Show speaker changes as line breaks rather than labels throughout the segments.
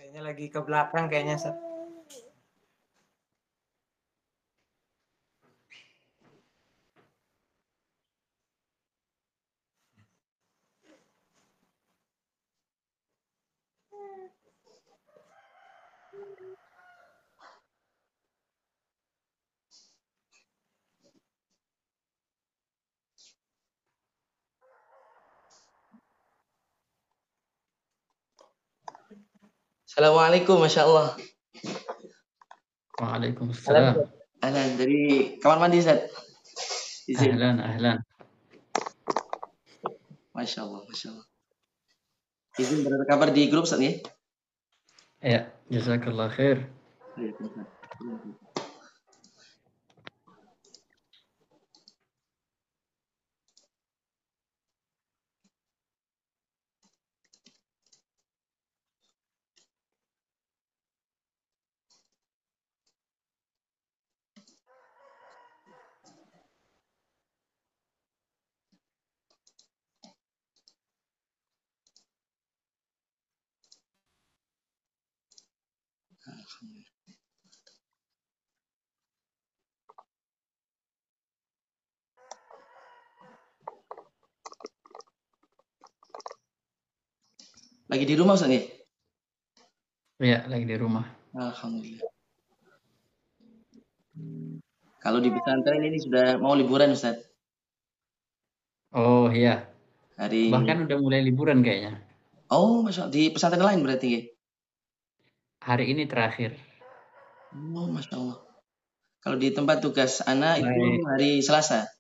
Kayaknya lagi ke belakang kayaknya, Ustaz.
Assalamualaikum, Masya Allah.
Waalaikumsalam.
Ahlan, dari kamar mandi, Ustaz. Izin.
Ahlan.
Masya Allah, Masya Allah. Izin berkabar di grup, Ustaz, ya?
Ya, jazakallah khair.
Lagi di rumah, Ustaz, ya?
Ya, lagi di rumah.
Alhamdulillah. Kalau di pesantren ini sudah mau liburan, Ustaz.
Oh iya,
Hari
bahkan udah mulai liburan kayaknya.
Oh, Masya Allah. Di pesantren lain berarti, ya?
Hari ini terakhir.
Oh, Masya Allah. Kalau di tempat tugas anak itu
Baik.
hari Selasa.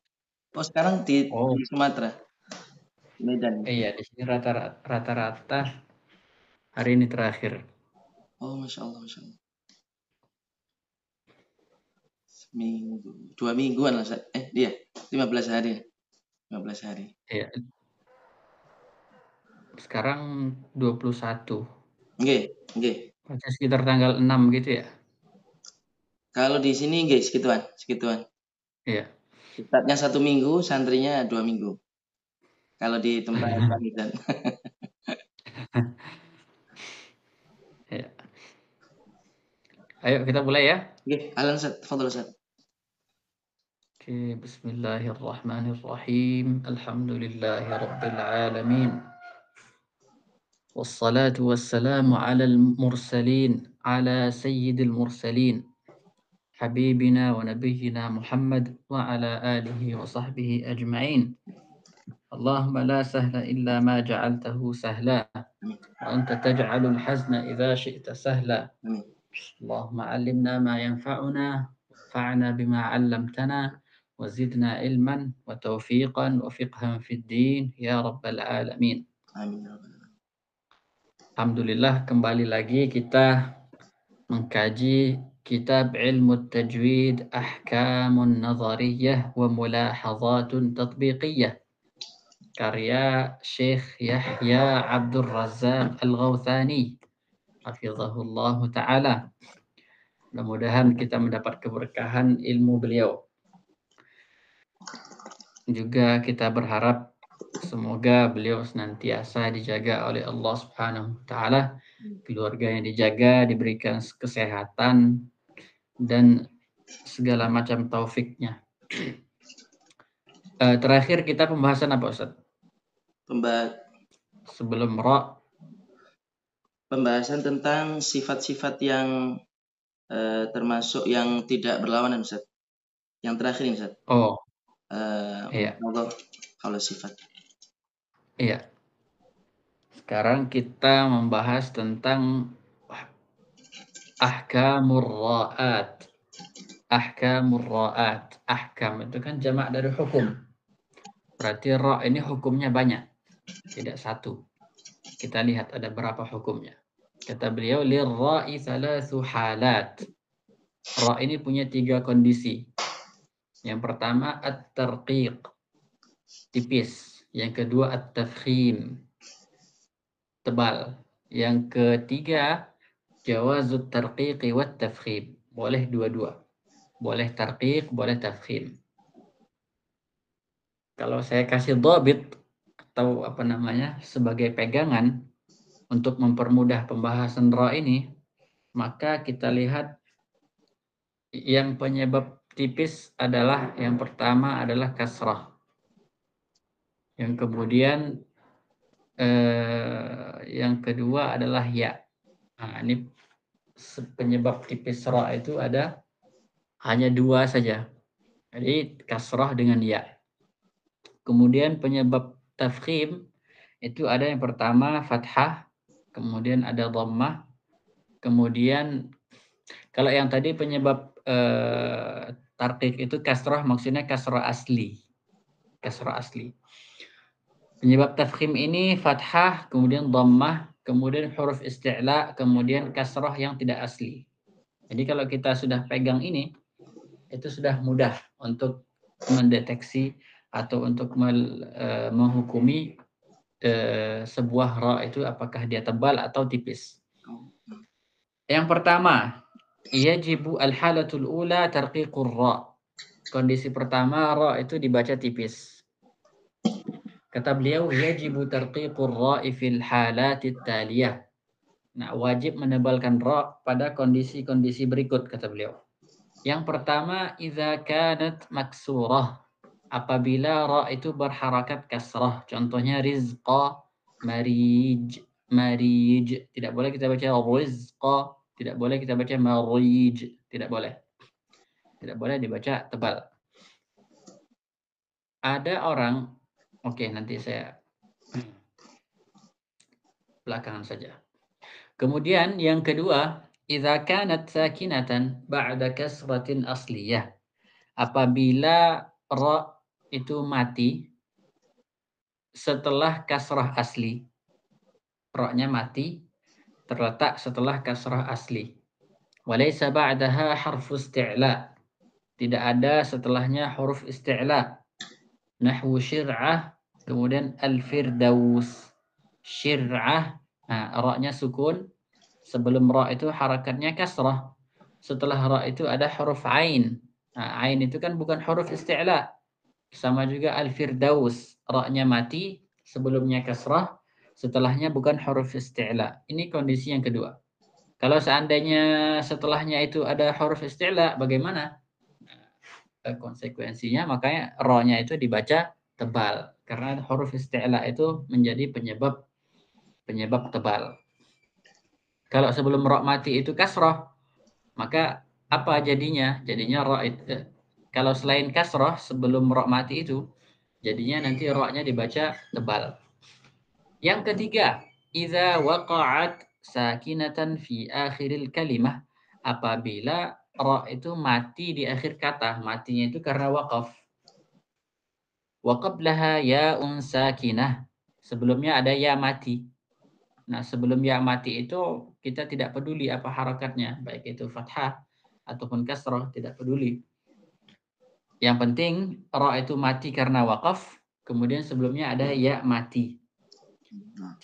Oh, sekarang di
Oh
Sumatera, Medan.
iya, di sini rata-rata hari ini terakhir.
Oh, Masya Allah, Masya Allah. Seminggu, 2 mingguan lah, Ustaz. Dia 15 hari. 15 hari.
Iya. Sekarang 21.
Nggih.
Berarti sekitar tanggal 6 gitu ya?
Kalau di sini nggih segituan.
Iya.
Ustadznya 1 minggu, santrinya 2 minggu. Kalau di tempat kami, Ustaz.
Iya. Ayo kita mulai ya.
Nggih, ahlan, Ustaz. Tafadhol, Ustaz.
Oke, bismillahirrahmanirrahim. Alhamdulillahirabbil alamin. والصلاة والسلام على المرسلين على سيد المرسلين حبيبنا ونبينا محمد وعلى آله وصحبه أجمعين. اللهم لا سهل إلا ما جعلته سهلا وأنت تجعل الحزن إذا شئت سهلا.
Amin.
اللهم علمنا ما ينفعنا وانفعنا بما علمتنا وزدنا علما وتوفيقا وفقها في الدين يا رب العالمين.
Amin. Ya Rabbal.
Alhamdulillah kembali lagi kita mengkaji kitab ilmu tajwid ahkamun nazariyah wa mulahazatun tatbiqiyah karya Syekh Yahya Abdul Razzaq Al-Ghawthani hafizahullah ta'ala. Mudah-mudahan kita mendapat keberkahan ilmu beliau. Juga kita berharap semoga beliau senantiasa dijaga oleh Allah Subhanahu wa taala, keluarganya dijaga, diberikan kesehatan dan segala macam taufiknya. Terakhir kita pembahasan apa, Ustaz? Sebelum ra.
Pembahasan tentang sifat-sifat yang termasuk yang tidak berlawanan, Ustaz. Yang terakhir ini, Ustaz.
Oh. Iya.
Kalau sifat.
Iya. Sekarang kita membahas tentang ahkamur ra'at. Ahkamur ra'at. Ahkam itu kan jamak dari hukum. Berarti ra ini hukumnya banyak. Tidak satu. Kita lihat ada berapa hukumnya. Kata beliau, lirra'i thalathu halat. Ra ini punya 3 kondisi. Yang pertama at-tarqiq. Tipis. Yang kedua at-tafkhim. Tebal. Yang ketiga jawazut tarqiqi wat tafkhim. Boleh dua-dua. Boleh tarqiq, boleh tafkhim. Kalau saya kasih dhabit atau apa namanya sebagai pegangan, untuk mempermudah pembahasan ra ini, maka kita lihat yang penyebab tipis adalah yang pertama adalah kasrah. Yang kemudian yang kedua adalah ya. Nah, ini penyebab tipis ra itu ada hanya dua saja. Jadi kasrah dengan ya. Kemudian penyebab tafkhim itu ada yang pertama fathah, kemudian ada dhammah, kemudian kalau yang tadi penyebab tarqiq itu kasrah, maksudnya kasrah asli. Kasrah asli. Penyebab tafkhim ini fathah, kemudian dhammah, kemudian huruf isti'la, kemudian kasrah yang tidak asli. Jadi kalau kita sudah pegang ini, itu sudah mudah untuk mendeteksi atau untuk menghukumi sebuah ra itu apakah dia tebal atau tipis. Yang pertama, yajibu al-halatul ula tarqiqur ra. Kondisi pertama ra itu dibaca tipis. Kata beliau, yajibu tarqiqur ra'i fil halati taliyah. Nah, wajib menebalkan ra pada kondisi-kondisi berikut, kata beliau. Yang pertama, idza kanat maksurah. Apabila ra itu berharakat kasrah. Contohnya rizqa, marij, marij. Tidak boleh kita baca rizqa, tidak boleh kita baca marij, tidak boleh. Tidak boleh dibaca tebal. Ada orang, oke, nanti saya belakangan saja. Kemudian yang kedua, idza kanat sakinatan ba'da kasratin asliyah. Apabila ra itu mati setelah kasrah asli. Ra-nya mati terletak setelah kasrah asli. Walaysa ba'daha harfu isti'la. Tidak ada setelahnya huruf isti'la. Nahwu syir'ah, kemudian al-firdaus. Syir'ah, nah, ra-nya sukun. Sebelum ra itu harakatnya kasrah. Setelah ra itu ada huruf ain. Nah, ain itu kan bukan huruf isti'la. Sama juga al-firdaus. Ra-nya mati, sebelumnya kasrah, setelahnya bukan huruf isti'la. Ini kondisi yang kedua. Kalau seandainya setelahnya itu ada huruf isti'la, bagaimana? Konsekuensinya makanya ra-nya itu dibaca tebal. Karena huruf isti'la itu menjadi penyebab tebal. Kalau sebelum ra mati itu kasrah, maka apa jadinya? Jadinya ra itu, kalau selain kasrah sebelum ra mati itu, jadinya nanti ra-nya dibaca tebal. Yang ketiga, idza waqa'at sakinatan fi akhiril kalimah. Apabila ra itu mati di akhir kata, matinya itu karena waqaf. Wa qablaha ya'un sakinah. Sebelumnya ada ya mati. Nah, sebelum ya mati itu kita tidak peduli apa harakatnya, baik itu fathah ataupun kasrah, tidak peduli. Yang penting ra itu mati karena waqaf, kemudian sebelumnya ada ya mati.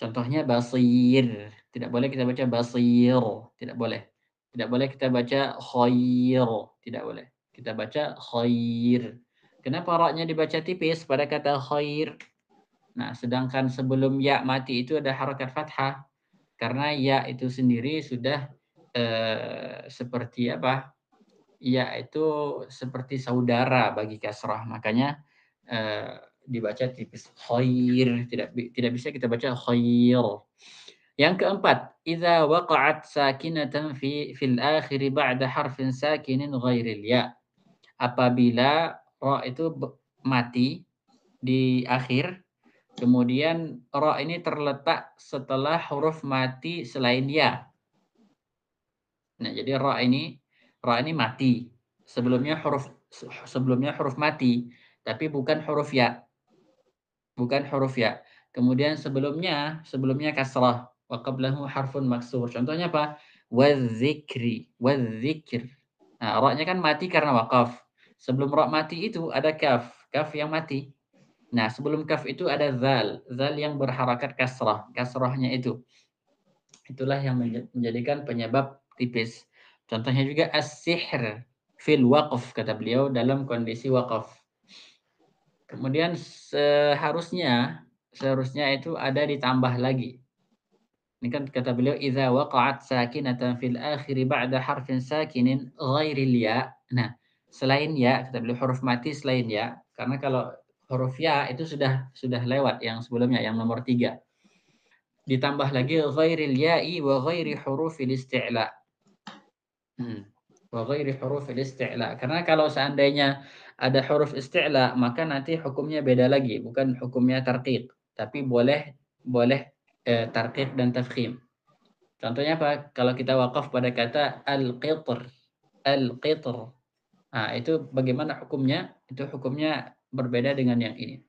Contohnya basir, tidak boleh kita baca basir, tidak boleh. Tidak boleh kita baca khair, tidak boleh. Kita baca khair. Kenapa ra-nya dibaca tipis pada kata khair? Nah, sedangkan sebelum ya mati itu ada harakat fathah. Karena ya itu sendiri sudah seperti apa? Ya itu seperti saudara bagi kasrah. Makanya dibaca tipis. Khair. Tidak bisa kita baca khair. Yang keempat, idza waqa'at sakinatan fil akhir ba'da harfin sakinin ghairil ya. Apabila ra itu mati di akhir, kemudian ra ini terletak setelah huruf mati selain ya. Nah, jadi ra ini mati. Sebelumnya huruf mati, tapi bukan huruf ya. Bukan huruf ya. Kemudian sebelumnya kasrah. Wa qablahu harfun maksur. Contohnya apa? Wadzikri, wadzikr. Nah, ra-nya kan mati karena waqaf. Sebelum ra mati itu ada kaf, kaf yang mati. Nah, sebelum kaf itu ada zal, zal yang berharakat kasrah, kasrahnya itu. Itulah yang menjadikan penyebab tipis. Contohnya juga as-sihr fil waqf, kata beliau dalam kondisi waqaf. Kemudian seharusnya itu ada ditambah lagi. Ini kan kata beliau idza waqa'at sakinatan fil akhir ba'da harfin sakinin ghairil ya. Nah, selain ya kata beliau huruf mati selain ya, karena kalau huruf ya itu sudah lewat yang sebelumnya yang nomor 3. Ditambah lagi ghairil ya'i wa ghairi hurufil isti'la. Wa ghairi hurufil isti'la. Karena kalau seandainya ada huruf isti'la, maka nanti hukumnya beda lagi, bukan hukumnya tarqiq, tapi boleh tarqiq dan tafkhim. Contohnya apa? Kalau kita wakaf pada kata al-qitr, al-qitr. Nah, itu bagaimana hukumnya? Itu hukumnya berbeda dengan yang ini.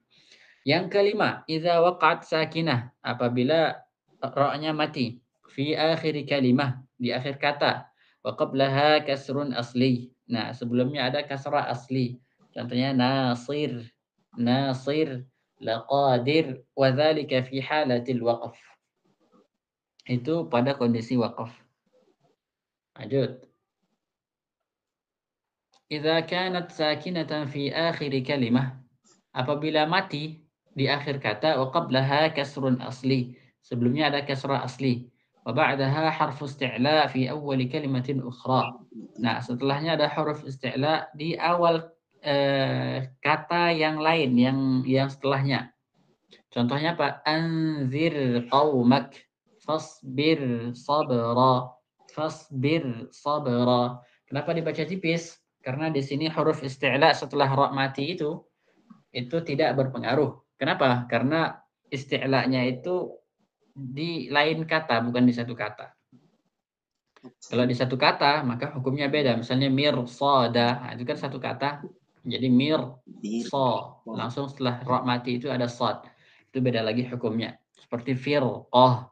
Yang kelima, idza waqa'at sakinah, apabila ra-nya mati fi akhir kalimah, di akhir kata, wa qablaha kasrun asli. Nah, sebelumnya ada kasrah asli. Contohnya nasir, nasir, laqadir, wa dzalika fi halatil waqf. Itu pada kondisi waqaf. Lanjut. Idza kanat sakinatan fi akhir kalimah, apabila mati di akhir kata wa qablaha kasrun asli, sebelumnya ada kasrah asli, wa ba'daha harfu isti'la fi awwal kalimatin ukhra. Nah, setelahnya ada huruf isti'la di awal kata yang lain yang setelahnya. Contohnya apa? Anzir qaumak, fasbir sabra, fasbir sabra. Kenapa dibaca tipis? Karena di sini huruf isti'la setelah ra mati itu tidak berpengaruh. Kenapa? Karena isti'la'nya itu di lain kata, bukan di satu kata. Kalau di satu kata, maka hukumnya beda. Misalnya mirsada, nah, itu kan satu kata. Jadi so, langsung setelah ra mati itu ada sad. Itu beda lagi hukumnya. Seperti firqah.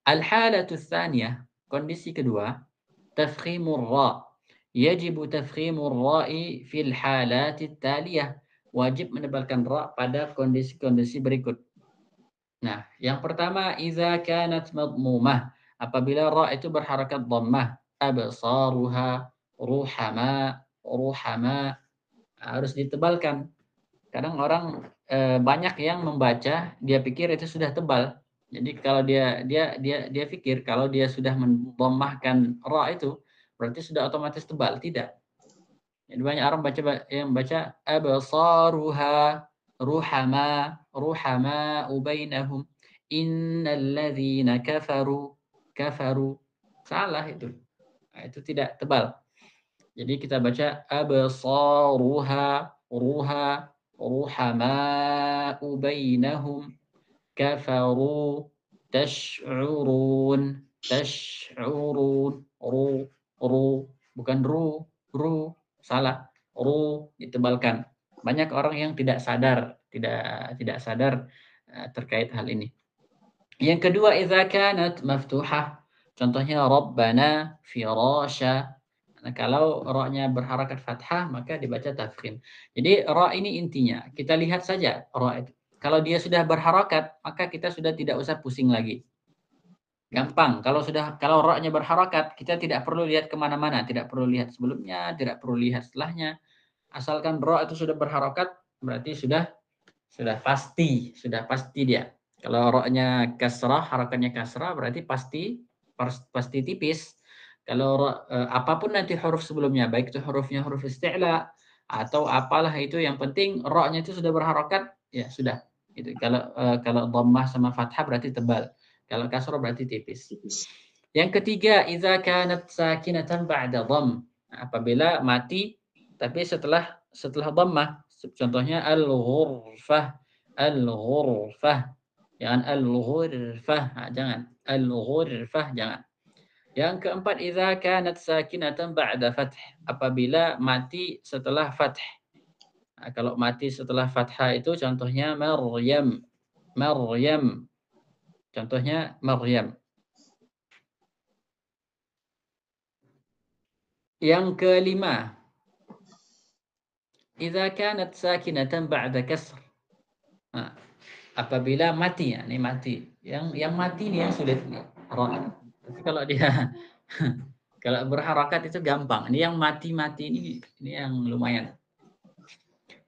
Al-halatu tsaniyah, kondisi kedua, tafkhimur ra. Yajibu tafkhimur ra'i fil halati taliyah. Wajib menebalkan ra pada kondisi-kondisi berikut. Nah, yang pertama idza kanat madmumah, apabila ra itu berharakat dhammah, absaruha, ruhama harus ditebalkan. Kadang orang banyak yang membaca dia pikir itu sudah tebal. Jadi kalau dia pikir kalau dia sudah mendhammahkan ra itu berarti sudah otomatis tebal. Tidak. Jadi banyak orang yang baca absaruha ruhama bainahum innalladzina kafaru. Salah itu. Nah, itu tidak tebal. Jadi kita baca absaruha ruhama bainahum kafaru tash'urun ru bukan ru salah, ru ditebalkan. Banyak orang yang tidak sadar terkait hal ini. Yang kedua, idza kanat maftuhah, contohnya rabbana firasha. Nah, kalau ra-nya berharakat fathah maka dibaca tafkhim. Jadi ra ini intinya kita lihat saja ra itu. Kalau dia sudah berharakat maka kita sudah tidak usah pusing lagi. Gampang. Kalau ra-nya berharakat, kita tidak perlu lihat kemana-mana, tidak perlu lihat sebelumnya, tidak perlu lihat setelahnya. Asalkan ra itu sudah berharakat, berarti sudah pasti dia. Kalau ra-nya kasrah, harakatnya kasrah, berarti pasti tipis. Kalau apapun nanti huruf sebelumnya, baik itu hurufnya huruf isti'la atau apalah itu, yang penting ra-nya itu sudah berharakat, ya sudah. Itu kalau dhammah sama fathah berarti tebal. Kalau kasrah berarti tipis. Yang ketiga, idza kanat sakinatan ba'da dhamm. Apabila mati tapi setelah dhammah. Contohnya al-ghurfah. Jangan al-ghurfah. Jangan. Al-ghurfah jangan. Yang keempat, idza kanat sakinatan ba'da fath. Apabila mati setelah fath. Nah, kalau mati setelah fathah itu contohnya Maryam. Contohnya Maryam. Yang kelima, idza kanat sakinatan ba'da kasr. Nah, apabila mati, ya, ini mati. Yang mati ini yang sulit nih. Tapi kalau dia kalau berharakat itu gampang. Ini yang mati ini yang lumayan.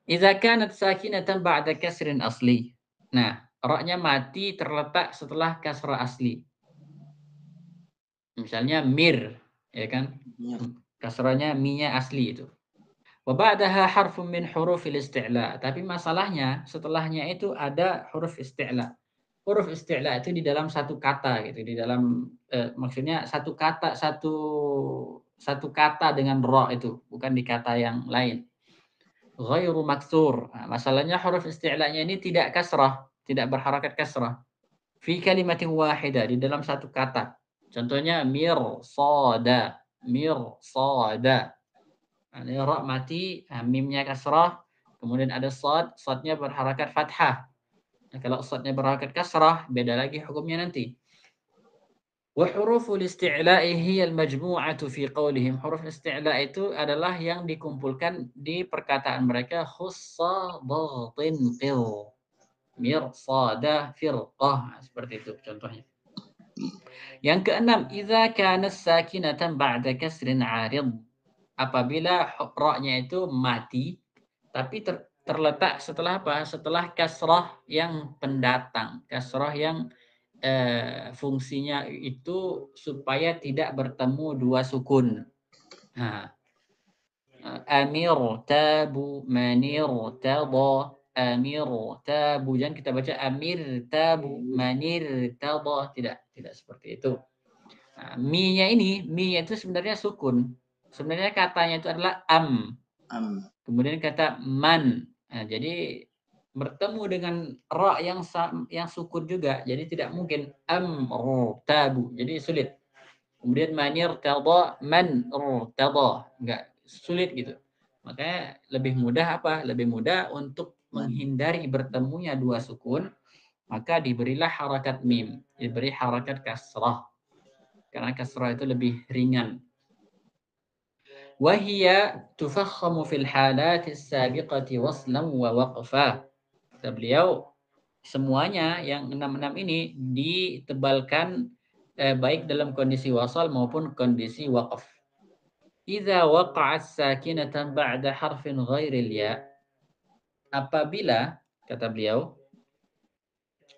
Idza kanat sakinatan ba'da kasrin asli. Nah, ra-nya mati terletak setelah kasrah asli. Misalnya mir, ya kan?
Mir.
Kasrahnya mi-nya asli itu. Wa ba'daha harfun min hurufil isti'la. Tapi masalahnya setelahnya itu ada huruf isti'la. Huruf isti'la itu di dalam satu kata gitu, di dalam maksudnya satu kata dengan ra itu, bukan di kata yang lain. Ghairu maksur. Nah, masalahnya huruf isti'lanya ini tidak kasrah, tidak berharakat kasrah. Fi kalimatin wahidah, di dalam satu kata. Contohnya mirsada, mirsada. Nah, ini ra mati, mimnya kasrah, kemudian ada sad, sadnya berharakat fathah. Nah, kalau sadnya berharakat kasrah, beda lagi hukumnya nanti. Wa huruful isti'la'i hiya al-majmu'atu fi qawlihim. Huruf isti'la' itu adalah yang dikumpulkan di perkataan mereka khussa dhatin qil. Mirsada firqah. Seperti itu contohnya. Yang keenam, idza kanat sakinatan ba'da kasrin 'arid. Apabila ra-nya itu mati tapi terletak setelah apa? Setelah kasrah yang pendatang, kasrah yang fungsinya itu supaya tidak bertemu dua sukun. Nah, amir tabu manir taba amir tabu, jangan kita baca amir tabu manir taba, tidak seperti itu. Nah, mi-nya itu sebenarnya sukun. Sebenarnya katanya itu adalah kemudian kata man. Nah, jadi bertemu dengan ra yang sukun juga, jadi tidak mungkin tabu, jadi sulit. Kemudian manir tada man tada, enggak sulit gitu. Makanya lebih mudah apa? Lebih mudah untuk menghindari bertemunya dua sukun, maka diberilah harakat mim, diberi harakat kasrah, karena kasrah itu lebih ringan. Wahia tufakhamu fil halati sabiqati waslan wa waqfa. Kata beliau, semuanya yang 6 ini ditebalkan baik dalam kondisi wasal maupun kondisi waqaf. Idza waqa'at sakinatan ba'da harfin ghairil ya. Apabila, kata beliau,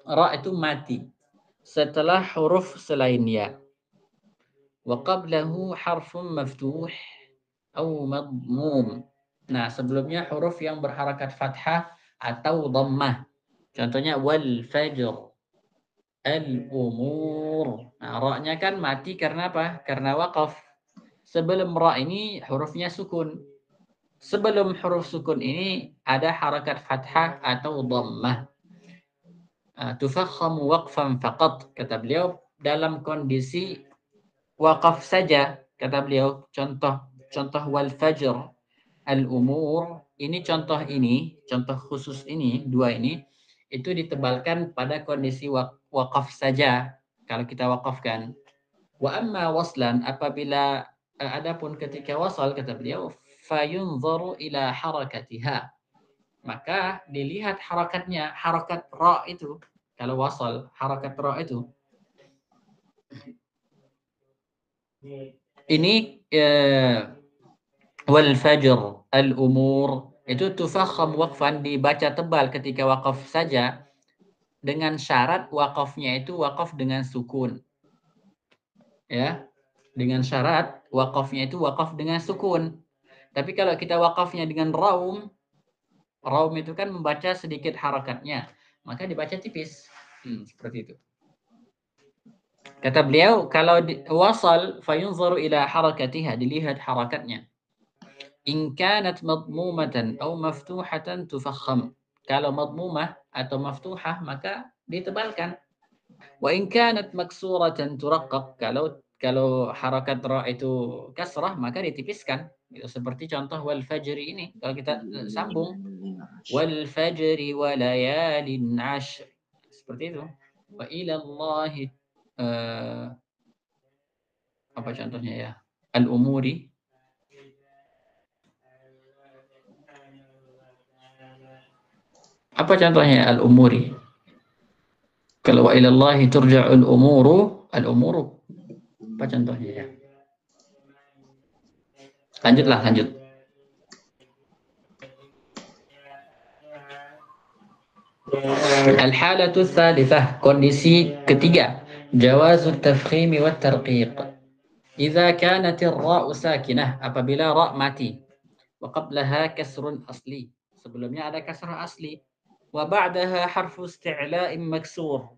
ra itu mati setelah huruf selain ya. Wa qablahu harfun maftuh atau madmum. Nah, sebelumnya huruf yang berharakat fathah atau dhammah. Contohnya wal fajr, al-umur. Nah, ra-nya kan mati karena apa? Karena waqaf. Sebelum ra ini hurufnya sukun. Sebelum huruf sukun ini ada harakat fathah atau dhammah. Tufakhamu waqfan faqat, kata beliau, dalam kondisi waqaf saja, kata beliau. Contoh wal fajr, al-umur, ini contoh khusus ini, dua ini, itu ditebalkan pada kondisi waqaf saja, kalau kita waqafkan. Wa amma waslan, apabila adapun ketika wasal, kata beliau, fayunzaru ila harakatiha, maka dilihat harakatnya, harakat ra itu, kalau wasal, harakat ra itu. Ini wal fajr, al-umur, itu tufakham waqfan, dibaca tebal ketika waqaf saja, dengan syarat waqafnya itu waqaf dengan sukun. Ya, dengan syarat waqafnya itu waqaf dengan sukun. Tapi kalau kita waqafnya dengan raum itu kan membaca sedikit harakatnya, maka dibaca tipis. Seperti itu. Kata beliau, kalau wasal fayunzaru ila harakatiha, dilihat harakatnya. In kanat madmumatan atau maftuhatan tufakham. Kalau madmumah atau maftuhah maka ditebalkan. Wa in kanat maksuratan turaqqaq. Kalau harakat ra itu kasrah maka ditipiskan. Gitu, seperti contoh wal fajri ini. Kalau kita sambung wal fajri wa layalin 'ashr. Seperti itu. Wa ila Allah apa contohnya ya? Al-umuri. Apa contohnya al-umuri? Kalau wa ilallahi turja'ul umuru, al-umuru. Apa contohnya ya? Lanjut. Al-halatu tsalitsah, kondisi ketiga, jawazut tafkhimi wat tarqiq. Idza kanatir ra'u sakinah, apabila ra mati. Wa qablaha kasrun asli. Sebelumnya ada kasrah asli. Wa ba'daha harfu isti'la'in maksur.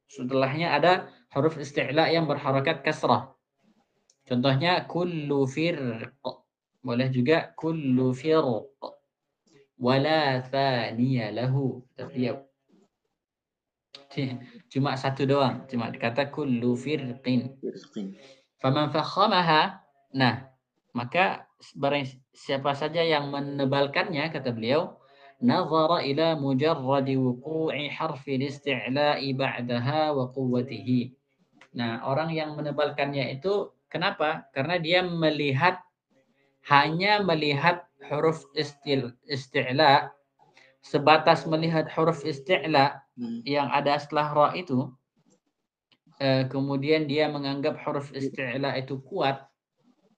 Setelahnya ada huruf isti'la' yang berharakat kasrah. Contohnya kullu firq. Boleh juga kullu firq. Wala thaniya lahu. Tapi cuma satu doang. Cuma dikata kullu firqin.
Firqin.
Faman fakhamaha. Nah, maka barang siapa saja yang menebalkannya, kata beliau, nazara ila mujarradi wuqu'i harfi isti'la'i ba'daha wa quwwatihi. Nah, orang yang menebalkannya itu kenapa? Karena dia hanya melihat huruf isti'la, sebatas melihat huruf isti'la yang ada setelah ra itu, kemudian dia menganggap huruf isti'la itu kuat,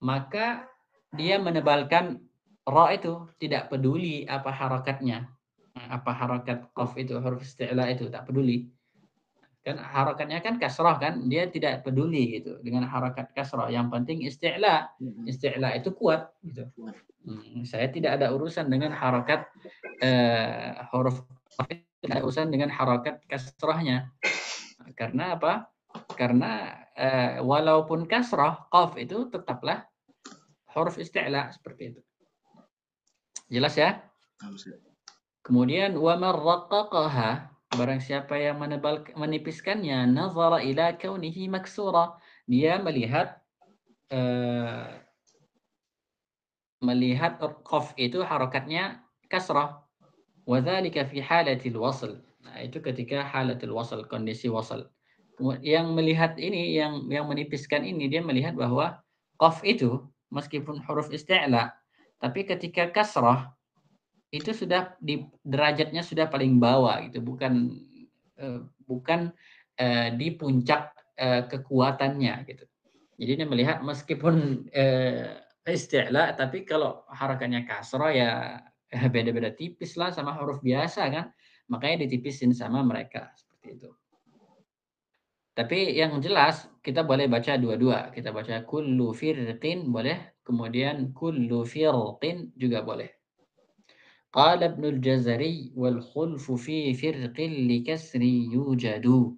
maka dia menebalkan ra itu, tidak peduli apa harakatnya. Apa harakat qaf itu, huruf isti'la itu, tak peduli. Kan harakatnya kan kasrah kan, dia tidak peduli gitu dengan harakat kasrah. Yang penting isti'la. Isti'la itu kuat gitu. Saya tidak ada urusan dengan harakat huruf qaf, tidak ada urusan dengan harakat kasrahnya. Karena apa? Karena walaupun kasrah, qaf itu tetaplah huruf isti'la seperti itu. Jelas ya? Kemudian wa man raqqaqaha, barang siapa yang menipiskannya, nazara ila kaunihi maksura, dia melihat qaf itu harakatnya kasrah. Wa dzalika fi halatil wasl. Nah, itu ketika halatil wasl, kondisi wasl. Yang melihat ini, yang menipiskan ini, dia melihat bahwa qaf itu meskipun huruf isti'la, tapi ketika kasrah itu sudah di derajatnya sudah paling bawah gitu, bukan di puncak kekuatannya gitu. Jadi dia melihat meskipun isti'la, tapi kalau harakatnya kasrah ya beda-beda tipis lah sama huruf biasa kan, makanya ditipisin sama mereka seperti itu. Tapi yang jelas kita boleh baca dua-dua. Kita baca kullu firqin boleh, kemudian kullu firqin juga boleh. Qala Ibnul Jazari wal khulfu fi firqin li kasri yujadu.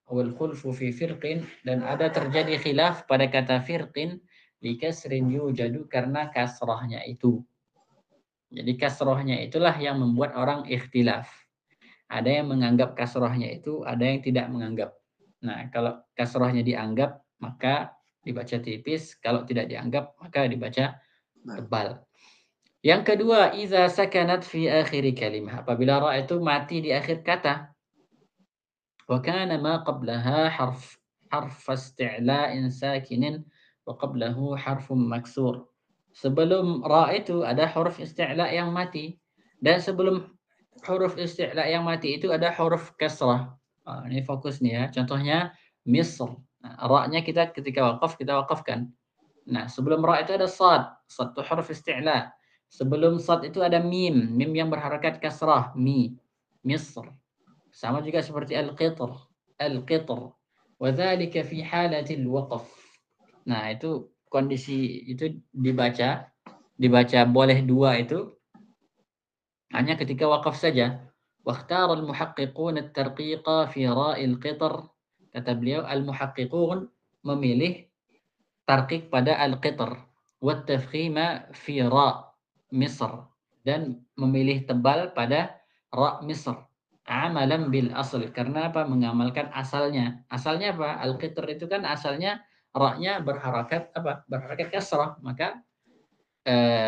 Wal khulfu fi firqin, dan ada terjadi khilaf pada kata firqin li kasrin yujadu karena kasrahnya itu. Jadi kasrahnya itulah yang membuat orang ikhtilaf. Ada yang menganggap kasrahnya itu, ada yang tidak menganggap. Nah, kalau kasrahnya dianggap, maka dibaca tipis. Kalau tidak dianggap, maka dibaca tebal. Yang kedua, iza sakanat fi akhiri kalimah. Apabila ra itu mati di akhir kata. Wa kana ma qablaha harf isti'la'in sakinin wa qablahu harfun maksur. Sebelum ra itu ada huruf isti'la yang mati, dan sebelum huruf isti'la yang mati itu ada huruf kasrah. Ini fokus nih ya. Contohnya Misr. Nah, ra-nya kita ketika waqaf kita waqafkan. Nah, sebelum ra itu ada sad. Sad itu huruf isti'la. Sebelum sad itu ada mim. Mim yang berharakat kasrah. Mi. Misr. Sama juga seperti al-qitr. Al-qitr. Wa dzalika fi halatil waqf. Nah, itu kondisi itu dibaca boleh dua itu hanya ketika waqaf saja. Wakhtar al-muhaqqiqun at-tarqiqa fi ra'il qitr. Kata beliau, al-muhaqqiqun memilih tarqiq pada al-qitr. Wa tafkhima fi ra' Misr. Dan memilih tebal pada ra' Misr. Amalan bil asl. Karena apa? Mengamalkan asalnya. Asalnya apa? Al-qitr itu kan asalnya ra-nya berharakat apa? Berharakat kasrah. Maka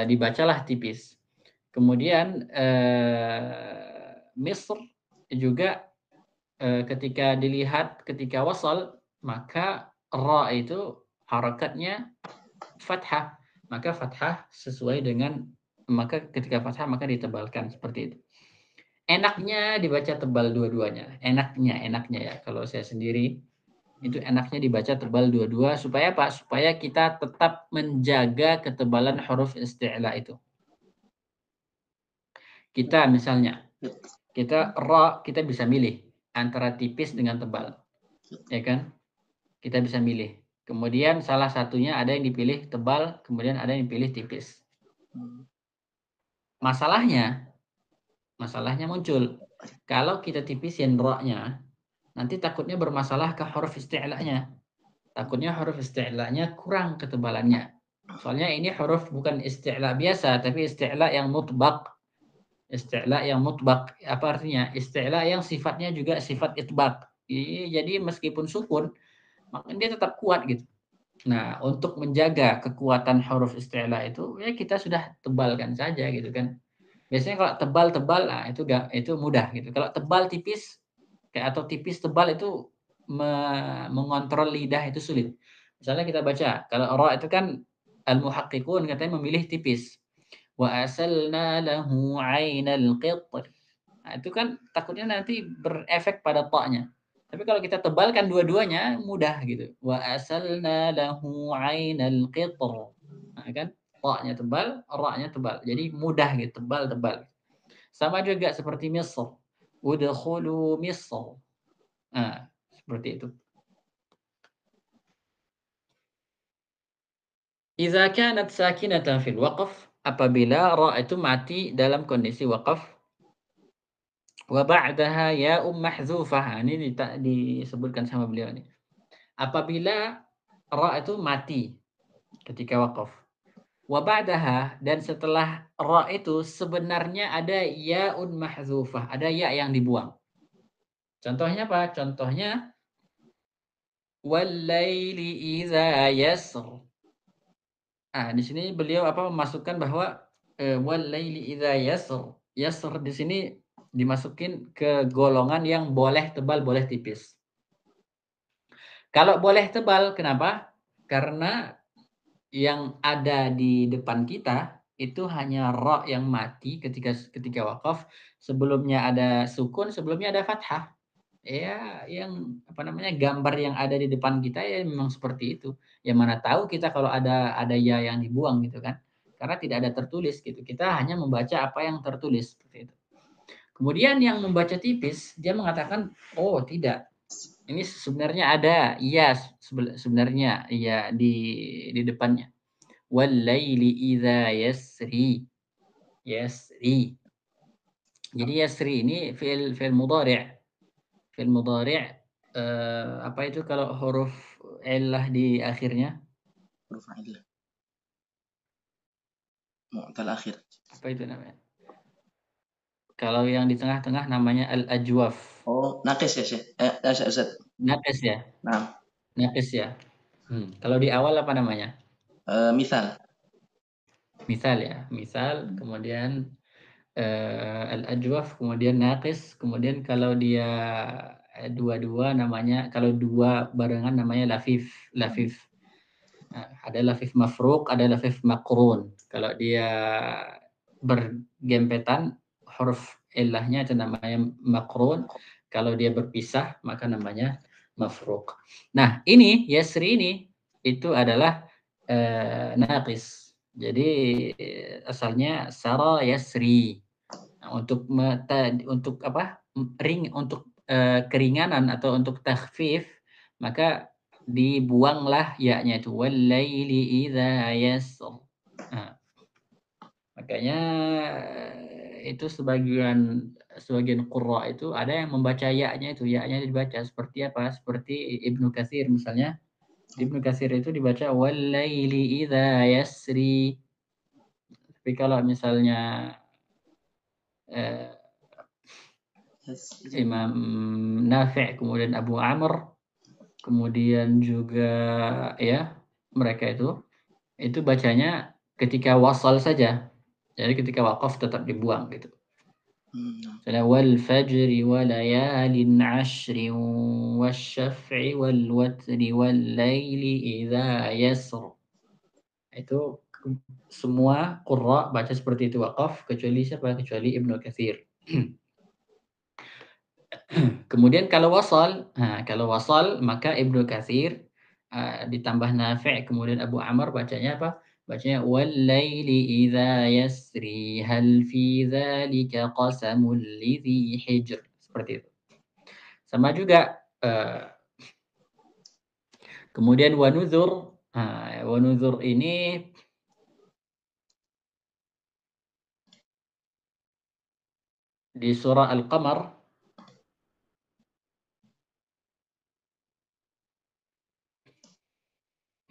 dibacalah tipis. Kemudian Misr juga ketika dilihat ketika wasal, maka ra itu harakatnya fathah. Maka fathah sesuai dengan, maka ketika fathah maka ditebalkan seperti itu. Enaknya dibaca tebal dua-duanya. Enaknya ya. Kalau saya sendiri itu enaknya dibaca tebal dua-dua supaya apa? Supaya kita tetap menjaga ketebalan huruf isti'la itu. Kita misalnya, kita bisa milih antara tipis dengan tebal. Ya kan? Kita bisa milih. Kemudian salah satunya ada yang dipilih tebal, kemudian ada yang dipilih tipis. Masalahnya muncul. Kalau kita tipisin ra-nya, nanti takutnya bermasalah ke huruf isti'la'nya. Takutnya huruf isti'la'nya kurang ketebalannya. Soalnya ini huruf bukan isti'la' biasa, tapi isti'la' yang mutbaq. Isti'la' yang mutbaq. Apa artinya? Isti'la' yang sifatnya juga sifat itbaq. Jadi meskipun sukun, maka dia tetap kuat gitu. Nah, untuk menjaga kekuatan huruf isti'la itu, ya kita sudah tebalkan saja gitu kan. Biasanya kalau tebal-tebal, nah itu mudah gitu. Kalau tebal tipis atau tipis tebal itu mengontrol lidah itu sulit. Misalnya kita baca, kalau ra itu kan al-muhaqqiqun katanya memilih tipis. Wa asalna lahu 'ainal qitr. Nah, itu kan takutnya nanti berefek pada ta-nya. Tapi kalau kita tebalkan dua-duanya mudah gitu. Wa asalna lahu 'ainal qitr. Nah, kan ta-nya tebal, ra-nya tebal. Jadi mudah gitu, tebal-tebal. Sama juga seperti Misr. Udkhulu Misr. Nah, seperti itu. Idza kanat sakinatan fil waqf, apabila ra itu mati dalam kondisi waqaf, wa ba'daha ya'um mahdzufah. Ini disebutkan sama beliau ini. Apabila ra itu mati ketika waqaf. Wa ba'daha, dan setelah ra itu sebenarnya ada ya'un mahdzufah, ada ya yang dibuang. Contohnya apa? Contohnya wal-laili idza yasr. Ah, di sini beliau memasukkan bahwa wal-laili idza yasr. Yasr di sini dimasukin ke golongan yang boleh tebal, boleh tipis. Kalau boleh tebal, kenapa? Karena yang ada di depan kita itu hanya ra yang mati ketika waqaf, sebelumnya ada sukun, sebelumnya ada fathah. Ya, yang gambar yang ada di depan kita ya memang seperti itu. Yang mana tahu kita kalau ada ya yang dibuang gitu kan. Karena tidak ada tertulis gitu. Kita hanya membaca apa yang tertulis seperti itu. Kemudian yang membaca tipis dia mengatakan, "Oh, tidak. Ini sebenarnya ada iya sebenarnya iya di depannya. Wal-laili idza yasri." Yasri. Jadi yasri ini fi'il mudhari'. Fi'il mudhari' apa itu kalau huruf illah di akhirnya?
Huruf illah. Mu'tal akhir.
Apa itu namanya? Kalau yang di tengah-tengah namanya al-ajwaf.
Oh, naqis ya, Syekh. Ustaz.
Naqis ya?
Nah,
Naqis ya? Kalau di awal apa namanya?
misal.
Misal ya? Misal, kemudian al-ajwaf, kemudian naqis, kemudian kalau dia dua-dua namanya, kalau dua barengan namanya lafif. Lafif. Nah, ada lafif mafruq, ada lafif maqrun. Kalau dia bergempetan, huruf illahnya itu namanya maqrun. Kalau dia berpisah, maka namanya mafruq. Nah, ini yasri ini itu adalah naqis. Jadi asalnya sara yasri. Nah, untuk apa? Untuk keringanan atau untuk takhfif, maka dibuanglah ya-nya itu wal-laili idza yasr. Nah, makanya itu sebagian qurra itu ada yang membaca ya-nya itu, ya-nya dibaca seperti apa? Seperti Ibnu Katsir misalnya. Di Ibnu Katsir itu dibaca wal-laili idza yasri. Tapi kalau misalnya Imam Nafi', kemudian Abu Amr, kemudian juga ya mereka itu bacanya ketika wasal saja. Jadi ketika waqaf tetap dibuang gitu. Misalnya wal fajri wa layalin 'ashrin wasyaf'i wal watri wal laili idza yasr. Itu semua qurra baca seperti itu waqaf kecuali siapa? Kecuali Ibnu Katsir. Kemudian kalau wasal maka Ibnu Katsir ditambah Nafi' kemudian Abu Amr bacanya apa? Bacanya wal laili idza yasri hal fi dzalika qasamul lidzi hijr. Seperti itu. Sama juga Kemudian wa nuzur. Nah, wa nuzur ini di surah Al-Qamar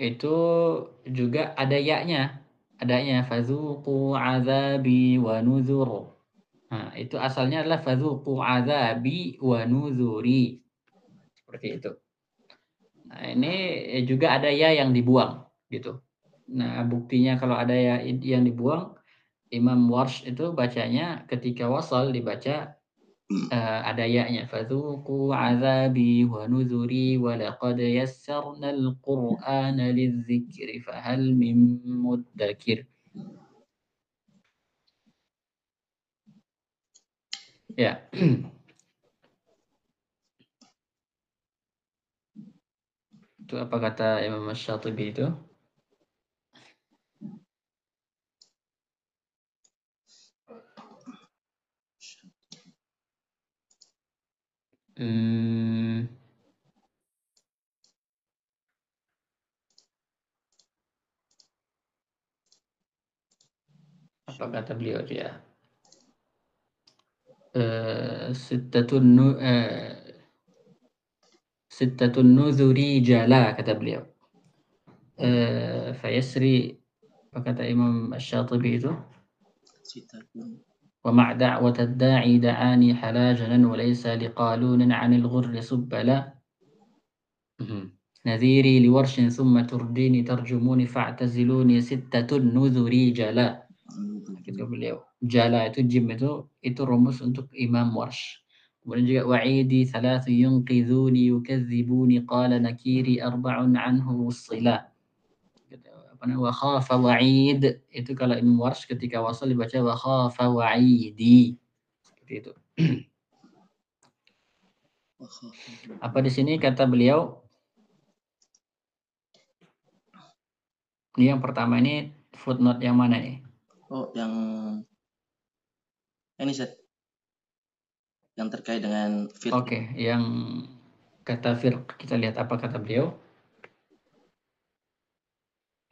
itu juga ada ya-nya. Adanya fadzuqu azabi wa nuzur. Nah, itu asalnya adalah fadzuqu azabi wa nuzuri. Seperti itu. Nah, ini juga ada ya yang dibuang gitu. Nah, buktinya kalau ada ya yang dibuang, Imam Warsh itu bacanya ketika wasal dibaca ada ya-nya. Fadzuqu azabi wa nuzuri wa laqad yassarnal qur'ana lidzikri fahal min muddakir. Ya. Itu apa kata Imam Asy-Syatibi itu? Apa kata beliau itu ya? Sittatun nuzuri jala kata beliau. Fayasri apa kata Imam Asy-Syatibi itu? ومع دعوة الداعي دعاني حلاجنا وليس لقالون عن الغر سبلا نذيري لورش ثم ترديني ترجموني فاعتزلوني ستة نذري جلا. Kata beliau, jala itu jim itu rumus untuk Imam Warsh. Kemudian juga wa'idi thalathu yunqidhuni yukadzibuni qala nakiri arba'un anhu wussila. Wa khafa wa'id itu kalau Imam Warsh ketika wasal dibaca wa khafa wa'idi. Seperti itu. Apa di sini kata beliau? Ini yang pertama ini footnote yang mana nih?
Oh, yang ini Set. Yang terkait dengan firq.
Oke, yang kata firq kita lihat apa kata beliau.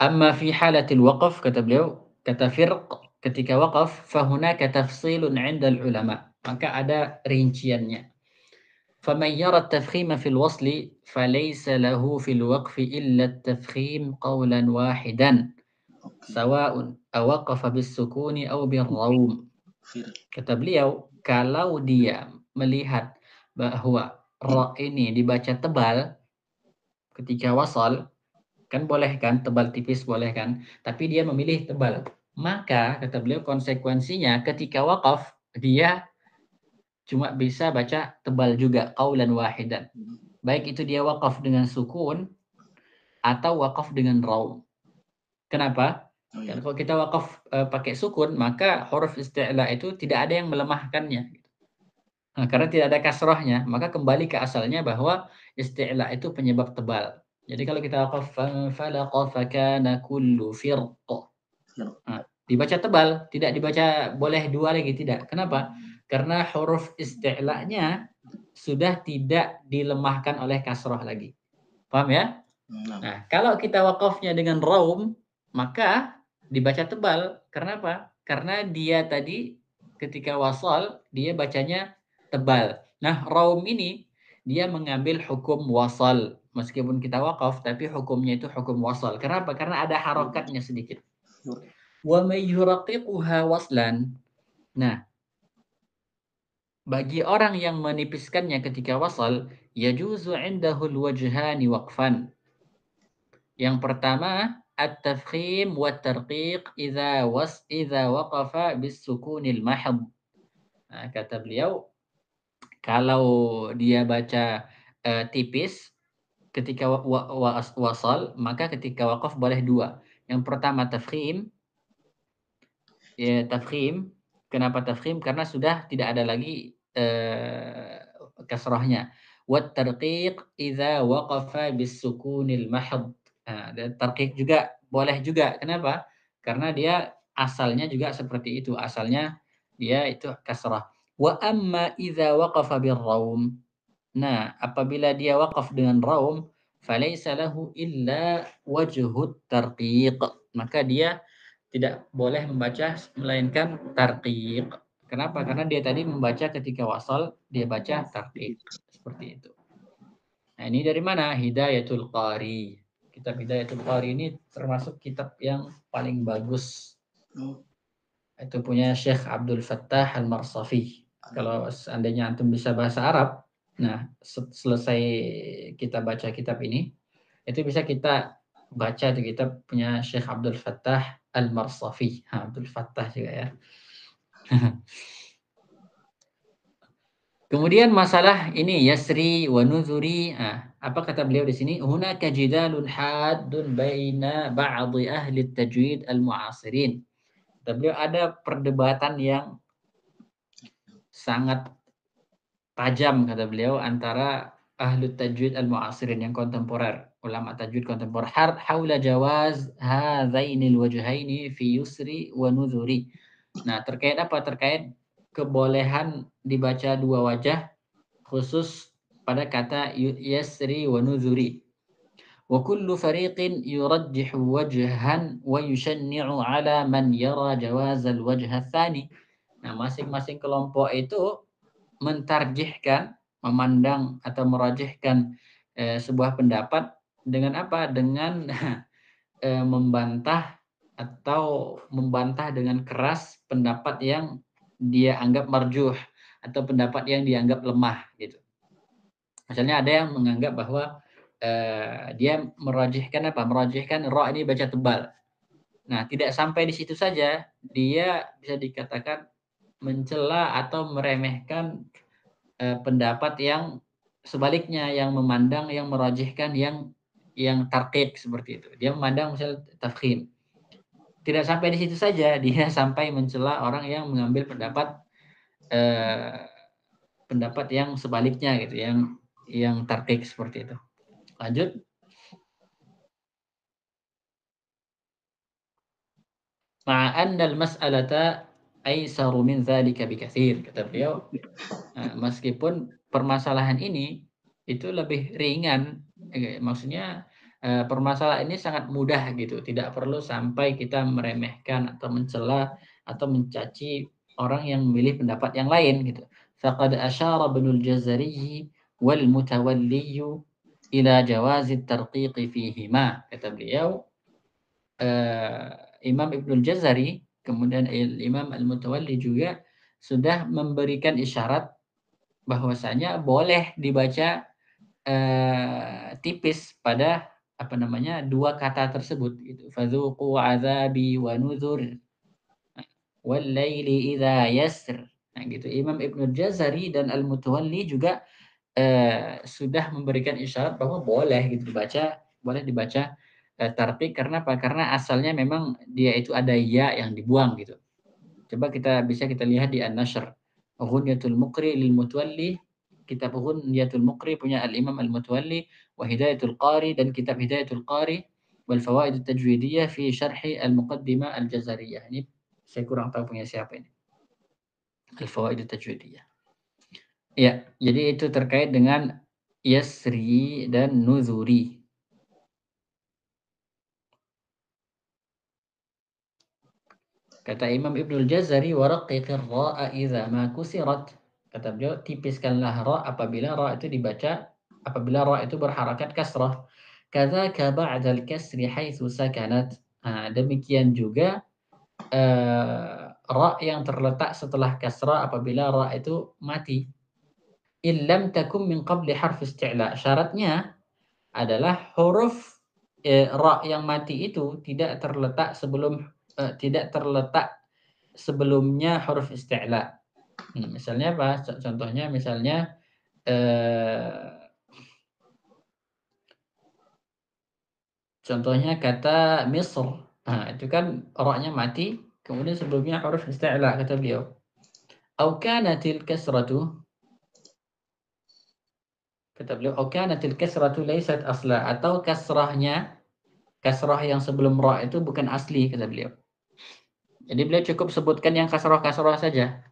Amma fi halatil waqaf kata beliau, kata firq ketika waqaf fahunaka tafsilun 'inda al-ulama. Maka ada rinciannya. فمن يرى التفخيم في الوصل فليس له في الوقف إلا التفخيم قولا واحدا سواء أوقف بالسكون أو بالروم. Kata beliau, kalau dia melihat bahwa ra ini dibaca tebal ketika wasal, kan boleh kan, tebal tipis boleh kan, tapi dia memilih tebal. Maka kata beliau konsekuensinya ketika waqaf dia cuma bisa baca tebal juga qaulan wahidan. Baik itu dia waqaf dengan sukun atau waqaf dengan raum. Kenapa? Karena kalau kita waqaf pakai sukun, maka huruf isti'la itu tidak ada yang melemahkannya. Nah, karena tidak ada kasrohnya, maka kembali ke asalnya bahwa isti'la itu penyebab tebal. Jadi kalau kita waqaf falaqa fakana kullu firq. Nah, dibaca tebal, tidak dibaca boleh dua lagi, tidak. Kenapa? Karena huruf isti'la'nya sudah tidak dilemahkan oleh kasroh lagi. Paham ya? Nah, kalau kita waqafnya dengan raum, maka dibaca tebal. Karena apa? Karena dia tadi ketika wasal, dia bacanya tebal. Nah, raum ini dia mengambil hukum wasal. Meskipun kita waqaf, tapi hukumnya itu hukum wasal. Kenapa? Karena ada harokatnya sedikit. Wa may yuraqiquha waslan. Nah, bagi orang yang menipiskannya ketika wasal, yajuzu indahul wajhani waqfan. Yang pertama, at-tafkhim wa tarqiq idza waqafa bis sukunil mahd. Nah, kata beliau, kalau dia baca tipis ketika wasal, maka ketika waqaf boleh dua. Yang pertama tafkhim. Ya, tafkhim. Kenapa tafkhim? Karena sudah tidak ada lagi kasrahnya. Wat tarqiq idza waqafa bis sukunil mahd. Nah, dan tarqiq juga boleh juga. Kenapa? Karena dia asalnya juga seperti itu. Asalnya dia itu kasrah. Wa amma idza waqafa bir raum. Nah, apabila dia waqaf dengan raum, falaysa lahu illa wajhut tarqiq. Maka dia tidak boleh membaca melainkan tarqiq. Kenapa? Karena dia tadi membaca ketika wasal, dia baca tarqiq. Seperti itu. Nah, ini dari mana? Hidayatul Qari. Kitab Hidayatul Qari ini termasuk kitab yang paling bagus. Itu punya Syekh Abdul Fattah Al-Marsafi. Kalau seandainya antum bisa bahasa Arab, nah selesai kita baca kitab ini, itu bisa kita baca di kitab punya Syekh Abdul Fattah Al-Marsafi. Abdul Fattah juga ya. Kemudian masalah ini yasri wa nuzuri. Apa kata beliau di sini? Hunaka jidalun haddun baina ba'dhi ahli tajwid al-mu'asirin. Kata beliau ada perdebatan yang sangat tajam kata beliau antara ahli tajwid al-mu'asirin yang kontemporer, ulama tajwid kontemporer haula jawaz hadzainil wajhaini fi yusri wa nuzuri. Nah, terkait apa? Terkait kebolehan dibaca dua wajah khusus pada kata yasri wa nuzuri. Wa kullu fariqin yurajjihu wajhan wa yushanni'u ala man yara jawaz al-wajh ats-tsani. Nah, masing-masing kelompok itu mentarjihkan, memandang atau merajihkan sebuah pendapat dengan apa? Dengan membantah atau membantah dengan keras pendapat yang dia anggap marjuh atau pendapat yang dianggap lemah gitu. Misalnya ada yang menganggap bahwa dia merajihkan apa? Merajihkan ra ini baca tebal. Nah, tidak sampai di situ saja, dia bisa dikatakan mencela atau meremehkan pendapat yang sebaliknya, yang memandang, yang merajihkan yang tarqiq seperti itu. Dia memandang misal tafkhim. Tidak sampai di situ saja, dia sampai mencela orang yang mengambil pendapat yang sebaliknya gitu, yang tarqiq seperti itu. Lanjut. Ma'annal mas'alata aisaru min dzalika bikatsir, kata beliau. Nah, meskipun permasalahan ini itu lebih ringan, maksudnya permasalahan ini sangat mudah gitu, tidak perlu sampai kita meremehkan atau mencela atau mencaci orang yang memilih pendapat yang lain gitu. Faqad asyara Ibnul Jazari wal Mutawalli ila jawazit tarqiqi fihima, kata beliau. Imam Ibnul Jazari kemudian Imam Al-Mutawalli juga sudah memberikan isyarat bahwasanya boleh dibaca tipis pada apa namanya dua kata tersebut gitu. Fadzuqu azabi wa nuzur wal laili idza yasr. Nah gitu. Imam Ibnu Jazari dan Al-Mutawalli juga sudah memberikan isyarat bahwa boleh gitu dibaca tarqiq. Karena apa? Karena asalnya memang dia itu ada ya yang dibuang gitu. Coba bisa kita lihat di An-Nashr. Ghunyatul Muqri lil Mutawalli, kitab Ghunyatul Muqri punya Al-Imam Al-Mutawalli, wa Hidayatul Qari dan kitab Hidayatul Qari wal Fawaid At-Tajwidiyah fi Syarhi Al-Muqaddimah Al-Jazariyah. Ini saya kurang tahu punya siapa ini. Al-Fawaid At-Tajwidiyah. Ya, jadi itu terkait dengan yasri dan nuzuri. Kata Imam Ibnul Jazari, waraqiqir ra'a idza ma kusirat. Kata beliau, tipiskanlah ra apabila ra itu dibaca, apabila ra itu berharakat kasrah. Kadzaka ba'dal kasri haitsu sakanat. Nah, demikian juga ra yang terletak setelah kasrah apabila ra itu mati. Illam takum min qabli harf isti'la. Syaratnya adalah huruf ra yang mati itu tidak terletak sebelumnya huruf isti'la. Misalnya apa? Contohnya misalnya contohnya kata Misr. Nah, itu kan ra-nya mati, kemudian sebelumnya huruf isti'la kata beliau. Au kanatil kasratu, kata beliau, au kanatil kasratu laysat asla, atau kasrah yang sebelum ra itu bukan asli kata beliau. Jadi beliau cukup sebutkan yang kasrah saja.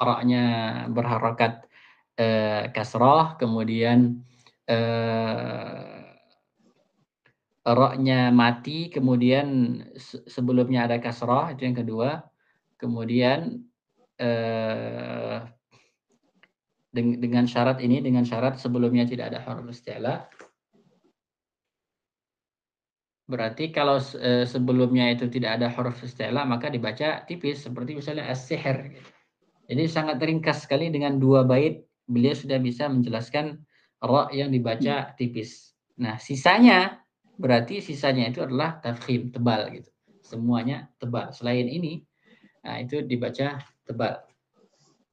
Ra-nya berharakat kasrah, kemudian ra-nya mati, kemudian sebelumnya ada kasrah, itu yang kedua. Kemudian dengan syarat ini, dengan syarat sebelumnya tidak ada huruf isti'la. Berarti kalau sebelumnya itu tidak ada huruf isti'la, maka dibaca tipis, seperti misalnya as-sihr. Jadi sangat ringkas sekali dengan 2 bait, beliau sudah bisa menjelaskan ra yang dibaca tipis. Nah, berarti sisanya itu adalah tafkhim, tebal gitu. Semuanya tebal. Selain ini, nah itu dibaca tebal.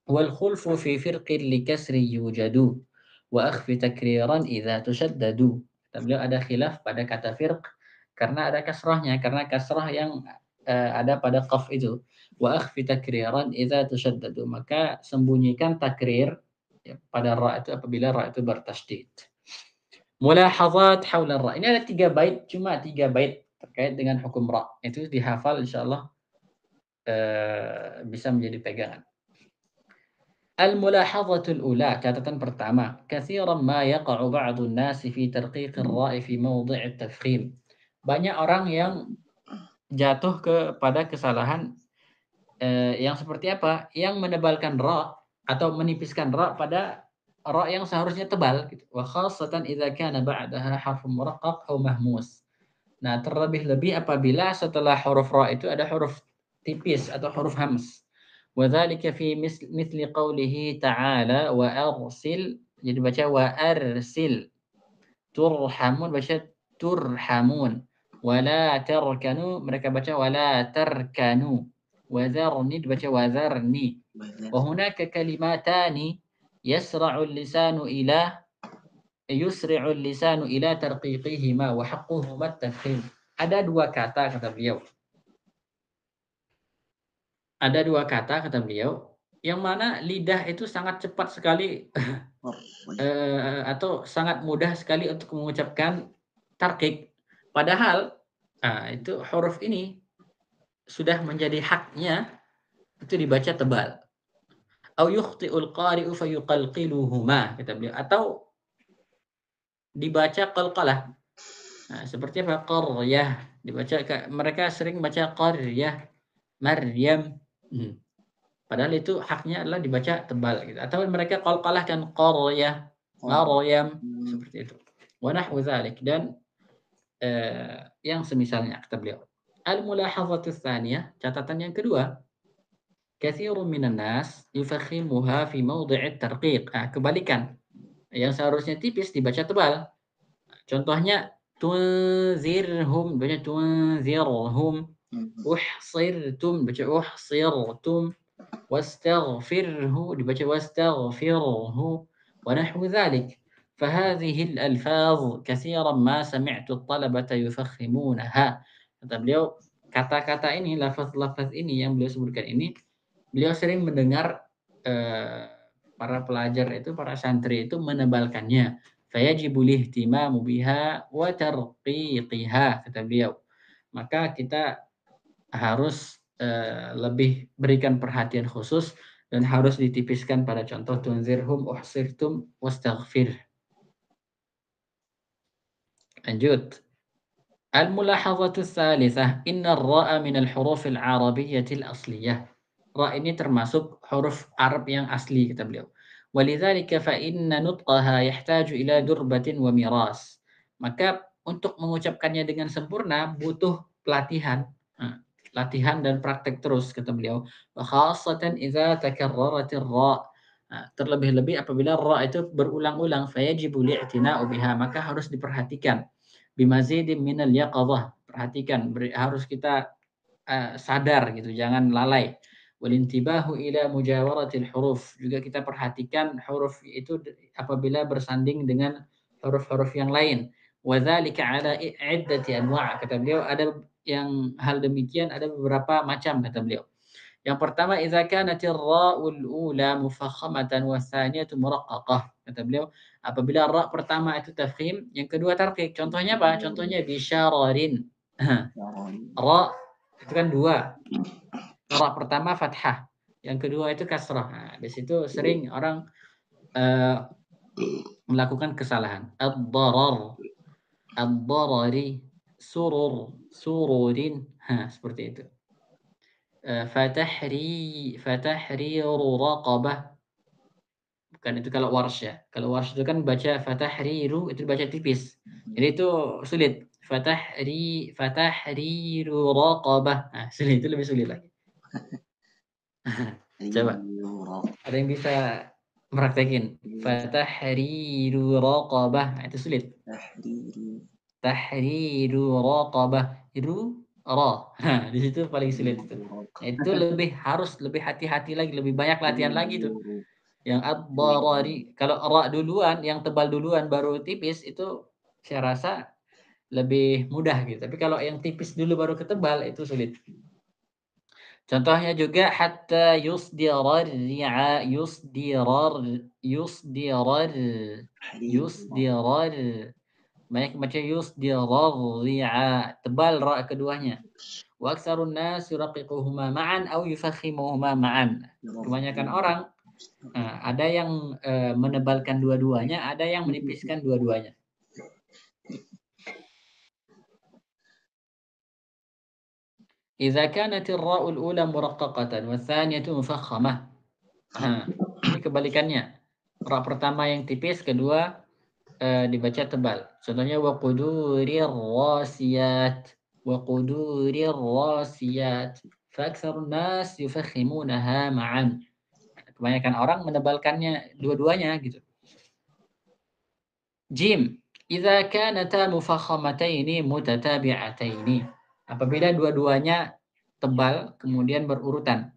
Wal khulfu fi firqin li kasri yujadu wa akhfi takriran idza tushaddadu. Beliau ada khilaf pada kata firq karena ada kasrahnya, karena kasrah yang ada pada qaf itu. Wa akhfi takriran idza tushaddadu. Maka sembunyikan takrir ya, pada ra itu apabila ra itu bertasydid. Mulahazat haula ra. Ini ada 3 bait, cuma 3 bait terkait dengan hukum ra. Itu dihafal insyaallah bisa menjadi pegangan. Al-mulahadhatul ula, catatan pertama, katsiran ma yaqa'u ba'du an-nas fi tarqiq ar-ra' fi mawdi' at-tafkhim. Banyak orang yang jatuh kepada kesalahan yang seperti apa? Yang menebalkan ra atau menipiskan ra pada ra yang seharusnya tebal gitu. Wa khassatan idza kana ba'daha harfun muraqqaq aw mahmus. Nah, terlebih-lebih apabila setelah huruf ra itu ada huruf tipis atau huruf hams. وذلك في مثل قوله تعالى وأرسل, jadi baca wa arsil, turhamun baca turhamun, wala tarkanu mereka baca wala tarkanu, wadharni dibaca wadharni. Wa hunaka kalimatani yusri'u al-lisanu ila tarqiqihima wa haqquhuma at-tafkhim. Ada 2 kata kata beliau. Ada 2 kata kata beliau, yang mana lidah itu sangat cepat sekali atau sangat mudah sekali untuk mengucapkan tarqiq. Padahal itu huruf ini sudah menjadi haknya itu dibaca tebal. Au yukhti'ul qari'u fayuqalqiluhuma kata beliau, atau dibaca qalqalah. Nah, seperti apa? Qaryah dibaca, mereka sering baca qaryah, Maryam. Padahal itu haknya adalah dibaca tebal gitu. Atau mereka qalqalahkan qaryah, Maryam, seperti itu. Wa nahwu dzalik, dan yang semisalnya kata beliau. Al-mulahazatu tsaniyah, catatan yang kedua. Katsirun minan nas yufakhimuha fi mawdi'it tarqiq. Kebalikan. Yang seharusnya tipis dibaca tebal. Contohnya tunzirhum baca tunzirhum, uhsirtum baca uhsirtum, wastaghfirhu dibaca wastaghfirhu, wa nahwu dzalik. فهذه الألفاظ كثيرا ما سمعت الطلبة يفخمونها. Kata beliau, kata-kata ini, lafaz-lafaz ini yang beliau sebutkan ini, beliau sering mendengar para pelajar itu, para santri itu menebalkannya. Fayajibul ihtimamu biha wa tarqiqiha, kata beliau. Maka kita harus lebih berikan perhatian khusus dan harus ditipiskan pada contoh tunzirhum, uhsirtum, wastaghfir. Lanjut. Al-mulahazatu tsalitsah, inna ar-ra'a min al-huruf al-arabiyyah al-asliyah. Ra ini termasuk huruf Arab yang asli kata beliau. Walidzalika fa inna nutqaha yahtaju ila durbatin wa miras. Maka untuk mengucapkannya dengan sempurna butuh pelatihan. Latihan dan praktek terus kata beliau. Wa khassatan idza takarraratir ra. Terlebih-lebih apabila ra itu berulang-ulang, fayajibu li'tina'u biha, maka harus diperhatikan. Bimazidin minal yaqadhah. Perhatikan, harus kita sadar gitu, jangan lalai. Walintibahu ila mujawaratil huruf. Juga kita perhatikan huruf itu apabila bersanding dengan huruf-huruf yang lain. Wadzalika ala iddati anwa'. Kata beliau ada yang hal demikian ada beberapa macam kata beliau. Yang pertama, idza kanatir ra'ul ula mufakhamatan wa tsaniyatu muraqqaqah. Kata beliau, apabila ra pertama itu tafkhim, yang kedua tarqiq. Contohnya apa? Contohnya bisyararin. Ra itu kan 2. Ra pertama fathah, yang kedua itu kasrah. Nah, di situ sering orang melakukan kesalahan. Ad-darar, ad-darari, sururin. Seperti itu. Fatahriru raqabah. Bukan itu kalau warsh ya. Kalau warsh itu kan baca fatahriru itu baca tipis. Jadi itu sulit. Fatahriru raqabah. Sulit, itu lebih sulit lagi. Coba. Ada yang bisa meraktekin. Fatahriru raqabah. Itu sulit. Tahriru raqabah. Ra. Di situ paling sulit itu. Itu harus lebih hati-hati lagi, lebih banyak latihan lagi tuh. Yang ad-darari, kalau ra duluan, yang tebal duluan baru tipis itu saya rasa lebih mudah gitu. Tapi kalau yang tipis dulu baru ketebal itu sulit. Contohnya juga hatta yusdirar ri'a yusdirar banyak baca yusdirar ri'a tebal ra keduanya. Wa aktsarun nas yuraqiquhuma ma'an aw yufakhimuhuma ma'an. Kebanyakan orang ada yang menebalkan dua-duanya, ada yang menipiskan dua-duanya. Idza kanat ar-ra'ul ula muraqqaqatan wa tsaniyatu mufakhamah. Ini kebalikannya. Ra pertama yang tipis, kedua dibaca tebal. Contohnya wa qudurir rasiyat. Wa qudurir rasiyat. Fa aktsarun nas yufakhimunaha ma'an. Kebanyakan orang menebalkannya dua-duanya gitu. Jim, idza kanata mufakhamataini mutatabi'ataini. Apabila dua-duanya tebal kemudian berurutan.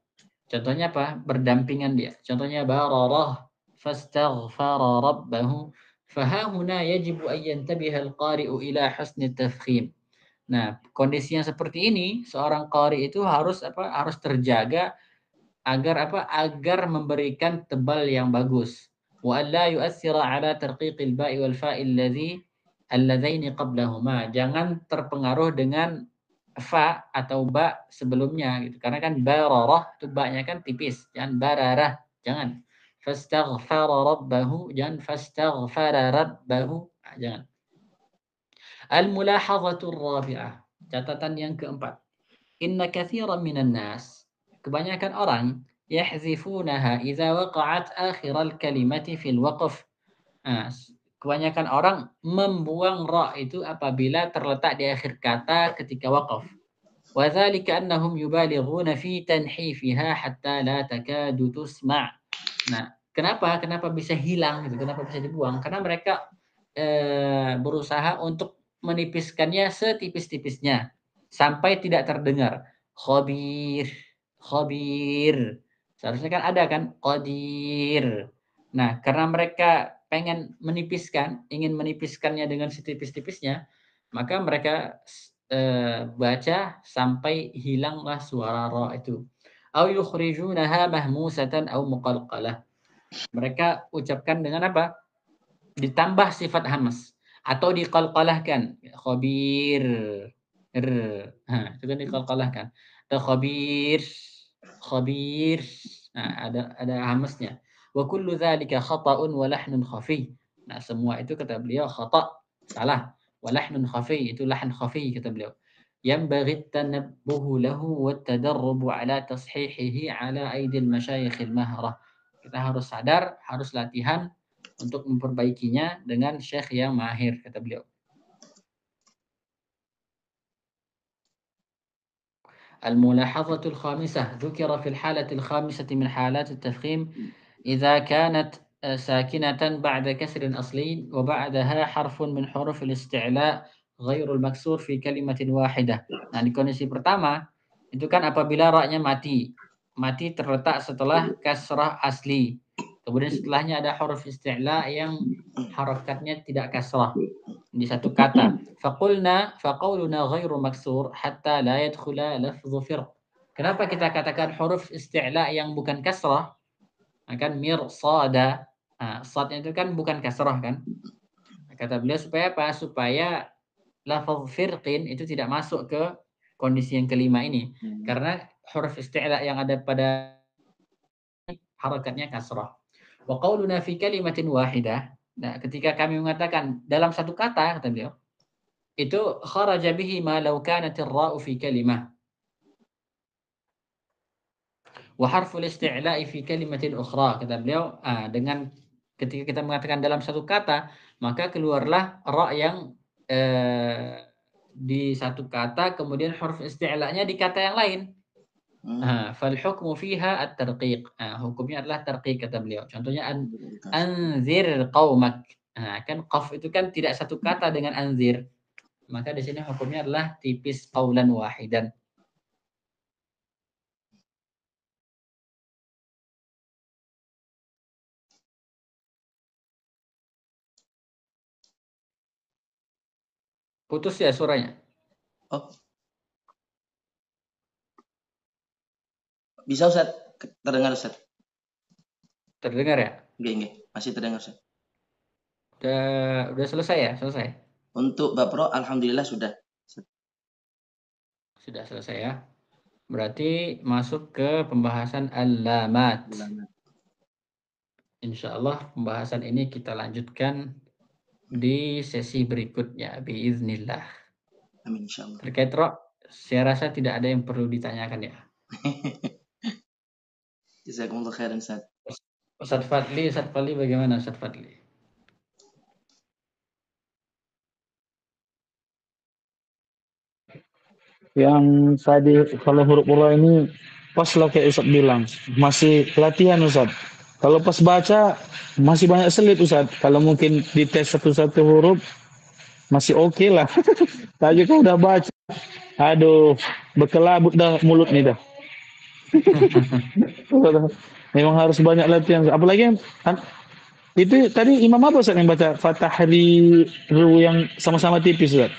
Contohnya apa? Berdampingan dia. Contohnya bararah fastaghfara rabbahu. Fahahuna yajibu an yantabiha al-qari'u ila husni tafkhim. Nah, kondisi yang seperti ini seorang qari itu harus harus terjaga agar memberikan tebal yang bagus. Wa alla yu'athira ala tarqiqil ba'i wal fa'il alladzaini qablahuma. Jangan terpengaruh dengan fa atau ba sebelumnya gitu. Karena kan bararah itu ba-nya kan tipis, jangan bararah, jangan. Fastaghfara rabbahu, jangan fastaghfara rabbahu, jangan. Al-mulahadhatu rabi'ah. Catatan yang keempat. Inna katsiran minan nas, kebanyakan orang yahzifunaha idza waqa'at akhiral kalimati fil waqf. Kebanyakan orang membuang ra itu apabila terletak di akhir kata ketika waqaf. Wa dzalika annahum yubalighuna fi tanhifiha hatta la takadu tusma'. Nah, kenapa bisa hilang gitu? Kenapa bisa dibuang? Karena mereka berusaha untuk menipiskannya setipis-tipisnya sampai tidak terdengar. Khabir, khabir. Seharusnya kan ada kan qadir. Nah, karena mereka pengen ingin menipiskannya dengan setipis-tipisnya, maka mereka baca sampai hilanglah suara ra itu. Au yukhrijunaha mahmusatan au muqalqalah. Mereka ucapkan dengan apa? Ditambah sifat hamas atau diqalqalahkan. Khabir. Itu kan diqalqalahkan. Atau khabir. Nah, ada hamasnya. Wa kullu dzalika khata'un wa lahnun khafi. Nah, semua itu kata beliau khata', salah. Wa lahnun khafi, itu lahn khafi kata beliau. Yanbaghi at-tanabbuhu lahu wa at-tadarrubu ala tashihihi ala aidil masyayikhil mahrah. Kita harus sadar, harus latihan untuk memperbaikinya dengan syekh yang mahir kata beliau. الملاحظة الخامسة ذكر في الحالة الخامسة من حالات التفخيم إذا كانت ساكنة بعد كسر أصلي وبعدها حرف من حروف الاستعلاء غير المكسور في كلمة واحدة. Nah, di kondisi pertama itu kan apabila ra-nya mati terletak setelah kasrah asli. Kemudian setelahnya ada huruf isti'la yang harakatnya tidak kasrah di satu kata. Faqauluna ghairu maksur hatta la yadkhula lafdhu firq. Kenapa kita katakan huruf isti'la yang bukan kasrah? Kan mirsada. Sadnya itu kan bukan kasrah kan? Kata beliau supaya apa? Supaya lafaz firqin itu tidak masuk ke kondisi yang kelima ini. Karena huruf isti'la yang ada pada harakatnya kasrah. Wa qauluna fi kalimatin wahidah. Nah, ketika kami mengatakan dalam satu kata, kata beliau, itu kharaja bihi ma law kanat ar-ra'u fi kalimah wa harful isti'la'i fi kalimatin ukhra. Kata beliau, dengan ketika kita mengatakan dalam satu kata, maka keluarlah ra yang di satu kata, kemudian huruf isti'la'nya di kata yang lain. Fal hukmu fiha at-tarqiq. Hukumnya adalah tarqiq kata beliau. Contohnya anzir qaumak. Kan qaf itu kan tidak satu kata dengan anzir. Maka di sini hukumnya adalah tipis qaulan wahidan. Putus ya suaranya?
Oh. Bisa Ustaz? Terdengar Ustaz?
Terdengar ya?
Nggih. Masih terdengar Ustaz.
Udah selesai ya? Selesai.
Untuk bab ra alhamdulillah sudah.
Sudah selesai ya. Berarti masuk ke pembahasan al-lamat. Insya Allah pembahasan ini kita lanjutkan di sesi berikutnya biiznillah.
Amin insyaallah.
Terkait ra, saya rasa tidak ada yang perlu ditanyakan ya.
Jazakumullah khairan Ustaz.
Ustaz Fadli bagaimana Ustaz Fadli?
Yang tadi kalau huruf ra ini pas lah kayak Ustaz bilang, masih latihan Ustaz. Kalau pas baca masih banyak selit Ustaz. Kalau mungkin dites satu-satu huruf masih oke lah. Tadi kau udah baca, aduh, berkelabut dah mulut nih dah. Memang harus banyak latihan. Apalagi itu tadi Imam apa Ustaz yang baca Fatahri Ru yang sama-sama tipis Ustaz?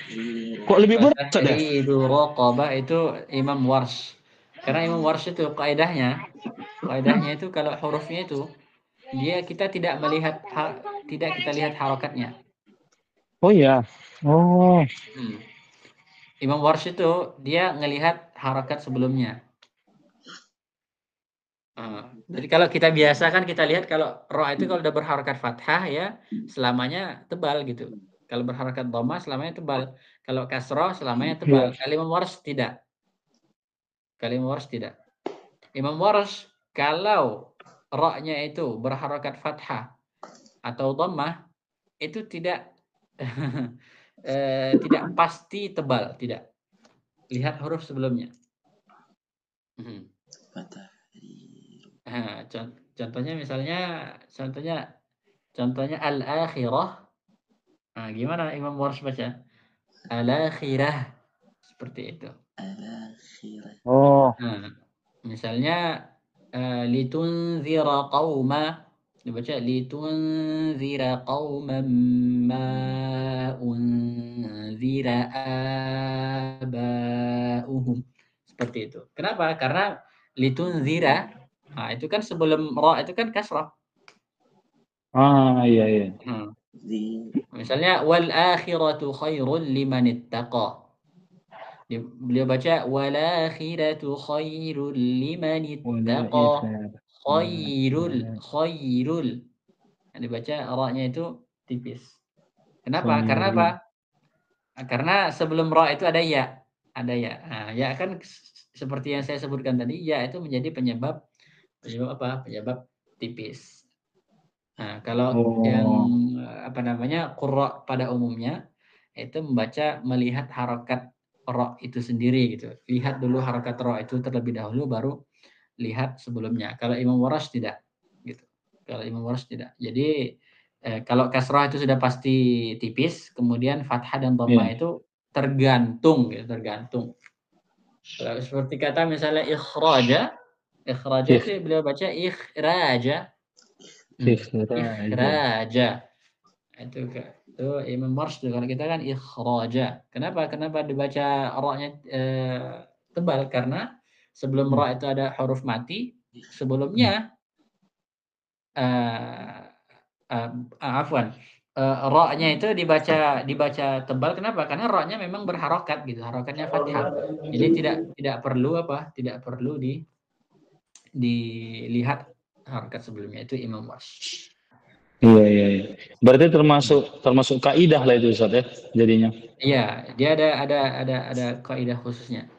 Kok lebih berat Ustaz ya?
Fatahriru raqabah itu Imam Warsh. Karena Imam Warsh itu kaidahnya itu kalau hurufnya itu kita tidak kita lihat harokatnya.
Oh iya. Oh.
Imam Warsh itu dia ngelihat harokat sebelumnya. Jadi kalau kita biasa kan kita lihat kalau ro itu kalau udah berharokat fathah ya selamanya tebal gitu. Kalau berharokat dhamma selamanya tebal. Kalau kasroh selamanya tebal. Kalau Imam Warsh tidak. Imam Warsh kalau ro-nya itu berharokat fathah atau dhammah itu tidak tidak pasti tebal, tidak. Lihat huruf sebelumnya. Contohnya misalnya al-akhirah. Gimana Imam Warsh baca? Al-akhirah. Seperti itu.
Al-akhirah.
Oh.
Misalnya litunzira qauma, dibaca litunzira qauman ma unzira abauhum. Seperti itu. Kenapa? Karena litunzira itu kan sebelum ra itu kan kasrah.
Iya.
Misalnya wal akhiratu khairul liman ittaqa. Beliau baca wal akhiratu khairul liman ittaqa. Khairul. Yang dibaca ra-nya itu tipis. Kenapa? Karena apa? Karena sebelum ra itu ada ya. Ya kan seperti yang saya sebutkan tadi, ya itu menjadi penyebab apa? Penyebab tipis. Kalau yang qurra pada umumnya itu membaca melihat harokat ra itu sendiri gitu. Lihat dulu harokat ra itu terlebih dahulu baru lihat sebelumnya. Kalau Imam Warsh tidak gitu. Jadi kalau kasrah itu sudah pasti tipis, kemudian fathah dan dhammah itu tergantung. Kalau seperti kata misalnya ikhraja itu beliau baca ikhraja. Ikhraja. Itu Imam Warsh kalau kita kan ikhraja. Kenapa dibaca ra-nya tebal? Karena sebelum ra itu ada huruf mati, sebelumnya ra-nya itu dibaca tebal. Kenapa? Karena ra-nya memang berharokat gitu, harokatnya fathah. Jadi tidak perlu dilihat harokat sebelumnya. Itu Imam Warsh.
Iya, iya, iya. Berarti termasuk kaidah lah itu Ustaz ya, jadinya.
Iya, dia ada kaidah khususnya.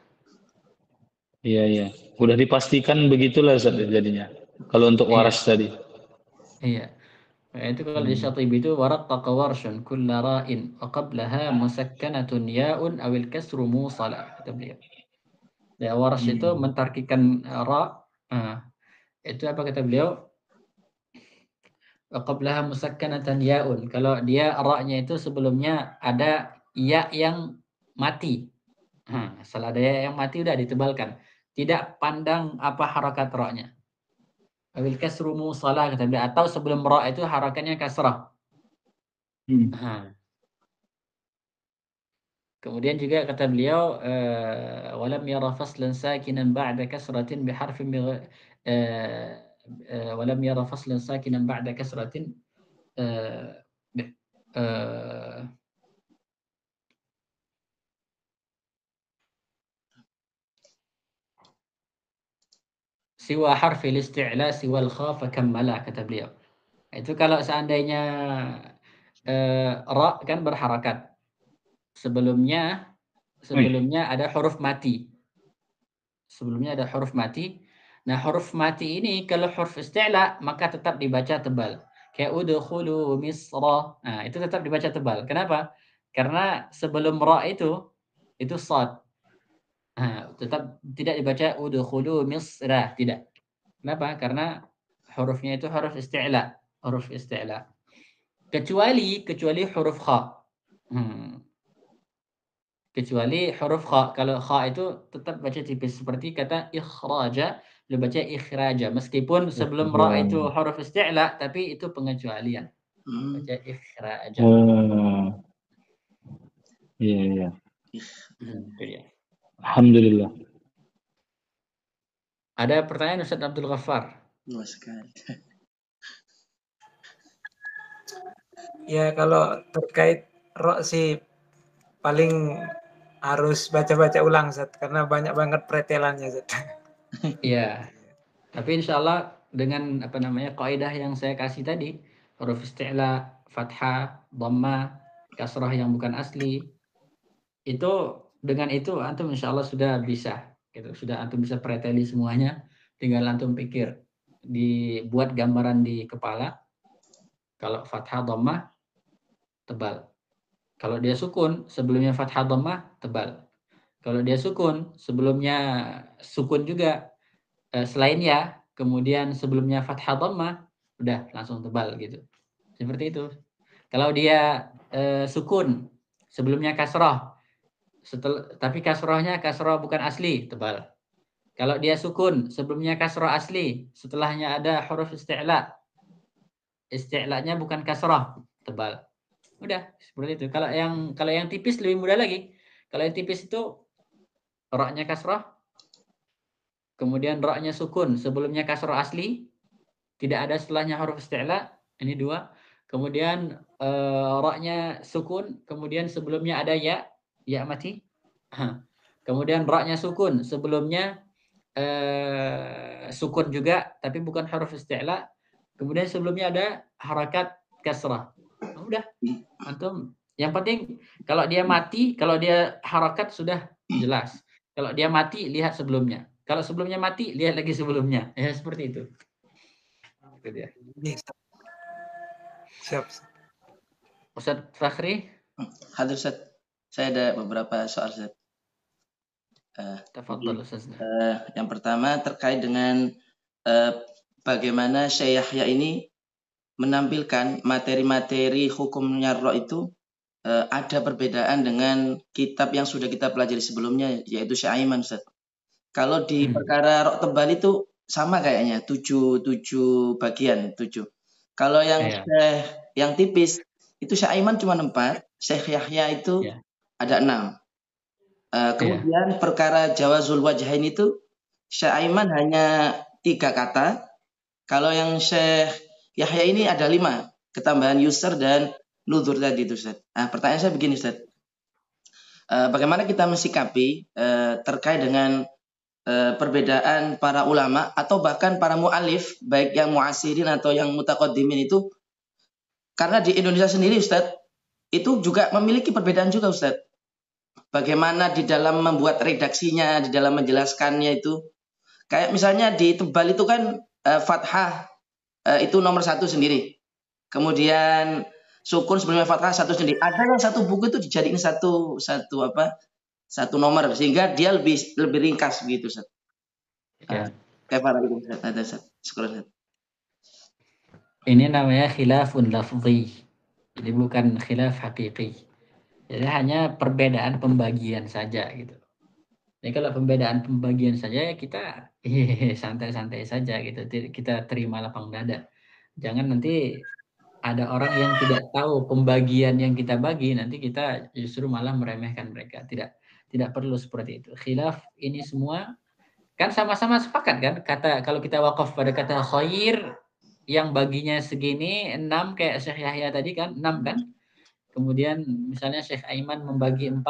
Iya, iya. Udah dipastikan begitulah Ustaz ya jadinya. Kalau untuk waras
Iya,
tadi.
iya. Nah, itu kalau di Syatibi itu warattaqa warshun kulla ra'in wa qablaha musakkanatun ya'un awil kasru musalah, kata beliau. Ya, waras itu mentarkikan ra, itu apa kata beliau? Wa qablaha musakkanatan ya'un. Kalau dia ra-nya itu sebelumnya ada ya yang mati. Setelah ada ya yang mati udah ditebalkan. Tidak pandang apa harakat ra-nya. Awil kasru musalah, kata beliau, atau sebelum ra itu harakatnya kasrah. Kemudian juga kata beliau, walam yara faslan sakinan ba'da kasratin biharfin walam yara faslan sakinan ba'da kasratin siwa harfil isti'la siwal khafa kammala, kata beliau. Itu kalau seandainya ra kan berharakat. Sebelumnya ada huruf mati. Sebelumnya ada huruf mati. Nah, huruf mati ini kalau huruf isti'la maka tetap dibaca tebal. Kayak udkhulu misra. Nah, itu tetap dibaca tebal. Kenapa? Karena sebelum ra itu shad. Nah, tetap tidak dibaca udkhulu misra, tidak. Kenapa? Karena hurufnya itu huruf isti'la, huruf isti'la. Kecuali huruf kha. Kecuali huruf kha. Kalau kha itu tetap baca tipis seperti kata ikhraja, lu baca ikhraja meskipun sebelum ra itu huruf isti'la tapi itu pengecualian. Baca ikhraja.
Oh. Iya, iya.
Itu dia.
Alhamdulillah.
Ada pertanyaan Ustaz Abdul Ghaffar?
Luas sekali.
Ya kalau terkait ro sih paling harus baca-baca ulang Zat, karena banyak banget pretelannya Zat.
Iya. Tapi insya Allah dengan kaidah yang saya kasih tadi, huruf isti'la, fathah, dhamma, kasrah yang bukan asli, itu dengan itu antum insya Allah sudah bisa, gitu. Sudah antum bisa preteli semuanya, tinggal antum pikir, dibuat gambaran di kepala. Kalau fathah dhammah tebal. Kalau dia sukun sebelumnya fathah dhammah tebal. Kalau dia sukun sebelumnya sukun juga selain ya, kemudian sebelumnya fathah dhammah udah langsung tebal gitu. Seperti itu. Kalau dia sukun sebelumnya kasrah, tapi kasrahnya kasrah bukan asli, tebal. Kalau dia sukun sebelumnya kasrah asli, setelahnya ada huruf isti'la, isti'lanya bukan kasrah, tebal. Udah seperti itu. Kalau yang tipis lebih mudah lagi. Kalau yang tipis itu ra-nya kasrah, kemudian ra-nya sukun sebelumnya kasrah asli, tidak ada setelahnya huruf isti'la, ini dua. Kemudian ra-nya sukun, kemudian sebelumnya ada ya mati. Kemudian ra-nya sukun, sebelumnya sukun juga tapi bukan huruf isti'la. Kemudian sebelumnya ada harakat kasrah. Udah, antum yang penting kalau dia mati, kalau dia harakat sudah jelas. Kalau dia mati lihat sebelumnya. Kalau sebelumnya mati lihat lagi sebelumnya. Ya seperti itu. Itu dia.
Siap.
Ustaz Fakhri?
Hadir Ustaz. Saya ada beberapa soal Ustaz.
Tafadhal Ustaz.
Yang pertama terkait dengan bagaimana Syekh Yahya ini menampilkan materi-materi hukumnya roh itu ada perbedaan dengan kitab yang sudah kita pelajari sebelumnya, yaitu Syekh Aiman Ustaz. Kalau di perkara roh tebal itu sama kayaknya 7 bagian 7. Kalau yang yang tipis itu Syekh Aiman cuma 4, Syekh Yahya itu ada 6. Kemudian perkara Jawazul Wajhain itu Syekh Aiman hanya 3 kata. Kalau yang Syekh Yahya ini ada 5, ketambahan yusr dan nuzur tadi itu Ustaz. Nah, pertanyaan saya begini Ustaz. Bagaimana kita mensikapi terkait dengan perbedaan para ulama atau bahkan para mu'alif baik yang mu'asirin atau yang mutaqaddimin itu Karena di Indonesia sendiri Ustadz, itu juga memiliki perbedaan juga Ustadz. Bagaimana di dalam membuat redaksinya, di dalam menjelaskannya itu. Kayak misalnya di Tebal itu kan fathah itu nomor 1 sendiri. Kemudian sukun sebelumnya fathah 1 sendiri. Ada yang satu buku itu dijadiin satu nomor sehingga dia lebih ringkas begitu Ustaz.
Ya.
Kayak para itu Ustaz. Ada Ustaz. Syukur, Ustaz.
Ini namanya khilafun lafzi. Jadi bukan khilaf hakiki. Jadi hanya perbedaan pembagian saja gitu. Jadi kalau pembedaan pembagian saja kita santai-santai saja gitu. Kita terima lapang dada. Jangan nanti ada orang yang tidak tahu pembagian yang kita bagi, nanti kita justru malah meremehkan mereka. Tidak perlu seperti itu. Khilaf ini semua kan sama-sama sepakat kan? Kalau kita wakaf pada kata khair, yang baginya segini 6 kayak Syekh Yahya tadi kan 6 kan. Kemudian misalnya Syekh Aiman membagi 4,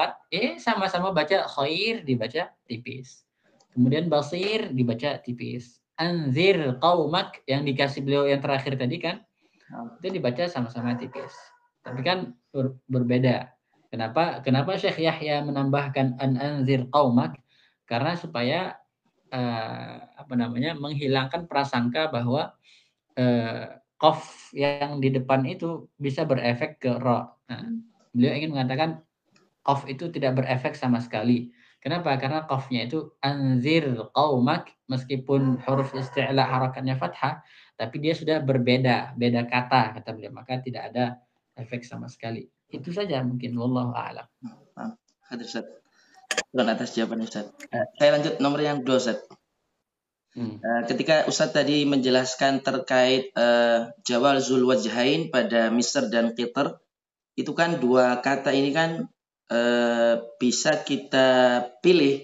sama-sama baca khair dibaca tipis. Kemudian basir dibaca tipis. Anzir qaumak yang dikasih beliau yang terakhir tadi kan itu dibaca sama-sama tipis. Tapi kan berbeda. Kenapa Syekh Yahya menambahkan anzir qaumak? Karena supaya menghilangkan prasangka bahwa qaf yang di depan itu bisa berefek ke ra. Nah, beliau ingin mengatakan qaf itu tidak berefek sama sekali. Kenapa? Karena qafnya itu anzir qaumak, meskipun huruf isti'la harakatnya fathah, tapi dia sudah beda kata beliau, maka tidak ada efek sama sekali. Itu saja mungkin, wallahu a'lam.
Hadir Ustaz. Terima atas jawabannya Ustaz. Saya lanjut nomor yang 2 Ustaz. Ketika Ustadz tadi menjelaskan terkait jawal zul wajhain pada Misr dan Qitr, itu kan dua kata ini kan bisa kita pilih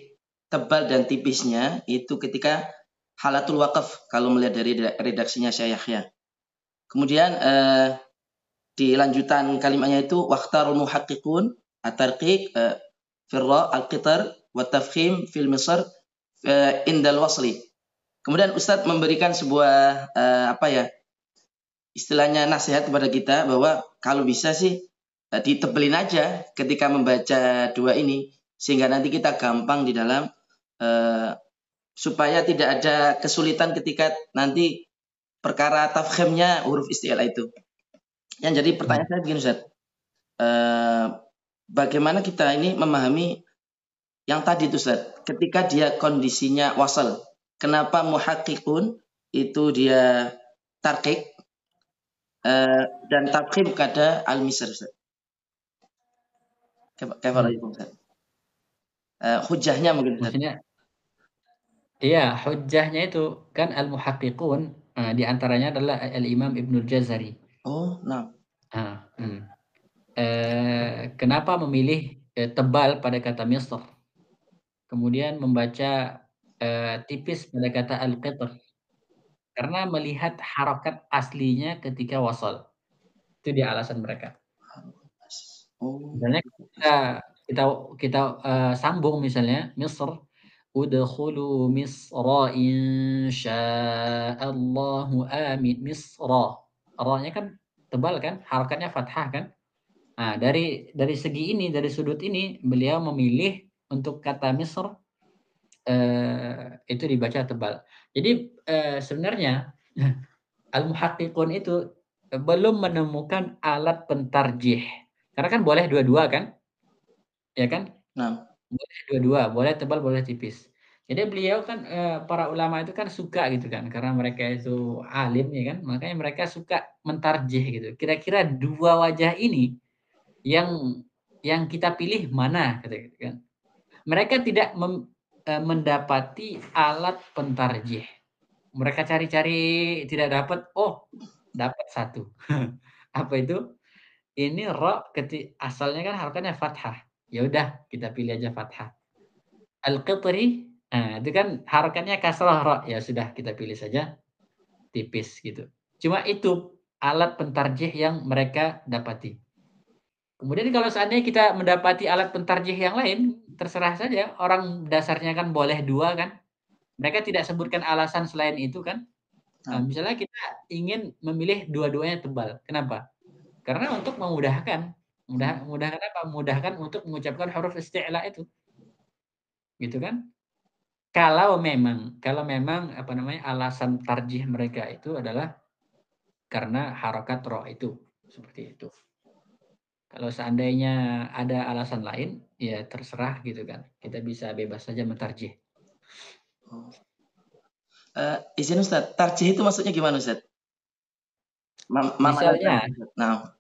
tebal dan tipisnya itu ketika halatul waqaf kalau melihat dari redaksinya Syekh Yahya. Kemudian di lanjutan kalimatnya itu waqtarul muhaqqiqun at-tarqiq firra al-qitr wa tafkhim fil Misr indal wasli. Kemudian Ustadz memberikan sebuah istilahnya nasihat kepada kita bahwa kalau bisa sih ditebelin aja ketika membaca dua ini sehingga nanti kita gampang di dalam supaya tidak ada kesulitan ketika nanti perkara tafkhimnya huruf isti'la itu. Yang jadi pertanyaan saya begini Ustadz, bagaimana kita ini memahami yang tadi itu Ustadz, ketika dia kondisinya wasal. Kenapa muhaqqiqun itu dia tarqiq dan tafkhim kada al-misr Ustaz? Hujjahnya mungkin Ustaz.
Maksudnya iya, hujjahnya itu kan al-muhaqqiqun di antaranya adalah al-Imam Ibnul Jazari.
Oh, nah.
Kenapa memilih tebal pada kata Misr? Kemudian membaca tipis pada kata al-qitr. Karena melihat harakat aslinya ketika wasal. Itu dia alasan mereka. Misalnya kita sambung misalnya Misr, udkhulu Misra insyaallahu amin. Misra. Ra-nya kan tebal kan, harakatnya fathah kan. Nah, dari segi ini, dari sudut ini beliau memilih untuk kata Misr itu dibaca tebal. Jadi sebenarnya al-muhaqqiqun itu belum menemukan alat pentarjih. Karena kan boleh dua-dua kan? Ya kan?
Nah.
Boleh dua-dua, boleh tebal, boleh tipis. Jadi beliau kan para ulama itu kan suka gitu kan, karena mereka itu alim ya kan, makanya mereka suka mentarjih gitu. Kira-kira dua wajah ini yang kita pilih mana gitu kan. Mereka tidak mendapati alat pentarjih. Mereka cari-cari tidak dapat, dapat satu. Apa itu? Ini ra asalnya kan harakatnya fathah. Ya udah, kita pilih aja fathah. Al-qitri, itu kan harakatnya kasrah ra, ya sudah kita pilih saja tipis gitu. Cuma itu alat pentarjih yang mereka dapati. Kemudian kalau seandainya kita mendapati alat pentarjih yang lain, terserah saja. Orang dasarnya kan boleh dua kan. Mereka tidak sebutkan alasan selain itu kan. Misalnya kita ingin memilih dua-duanya tebal. Kenapa? Karena untuk memudahkan. Memudahkan apa? Memudahkan untuk mengucapkan huruf isti'la itu. Gitu kan? Kalau memang apa namanya alasan tarjih mereka itu adalah karena harokat ro itu seperti itu. Kalau seandainya ada alasan lain, ya terserah gitu kan. Kita bisa bebas saja mentarjih.
Izin Ustaz, tarjih itu maksudnya gimana Ustaz? Mana
Misalnya,
tarjih? Nah,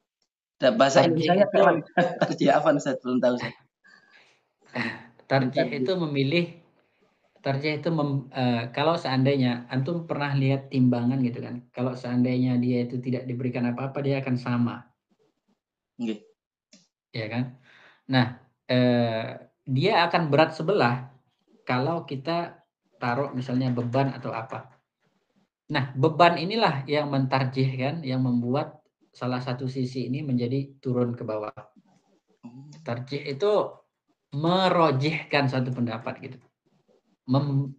bahasa
tarjih
Indonesia
itu
kayak mana? Tarjih apa Ustaz? Belum tahu Ustaz.
tarjih itu kalau seandainya antum pernah lihat timbangan gitu kan. Kalau seandainya dia itu tidak diberikan apa-apa, dia akan sama,
Nggih.
ya kan? Nah, dia akan berat sebelah kalau kita taruh misalnya beban atau apa. Nah, beban inilah yang mentarjihkan, yang membuat salah satu sisi ini menjadi turun ke bawah. Tarjih itu merojihkan satu pendapat gitu.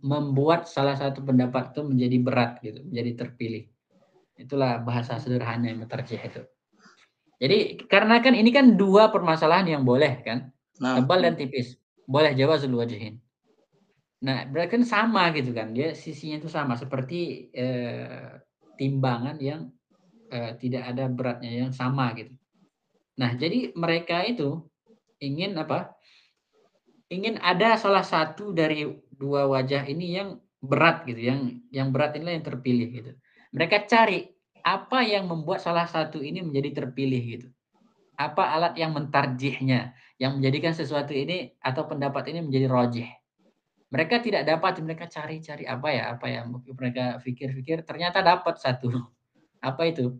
Membuat salah satu pendapat itu menjadi berat gitu, menjadi terpilih. Itulah bahasa sederhana yang mentarjih itu. Jadi karena kan ini kan dua permasalahan yang boleh kan,
Nah,
tebal dan tipis. Boleh jawazul wajhin. Nah, berarti kan sama gitu kan. Dia sisinya itu sama seperti timbangan yang tidak ada beratnya yang sama gitu. Nah, jadi mereka itu ingin apa? Ingin ada salah satu dari dua wajah ini yang berat gitu, yang berat inilah yang terpilih gitu. Mereka cari apa yang membuat salah satu ini menjadi terpilih gitu. Apa alat yang mentarjihnya, yang menjadikan sesuatu ini atau pendapat ini menjadi rojih. Mereka tidak dapat, mereka cari-cari apa ya mereka pikir-pikir ternyata dapat satu. Apa itu?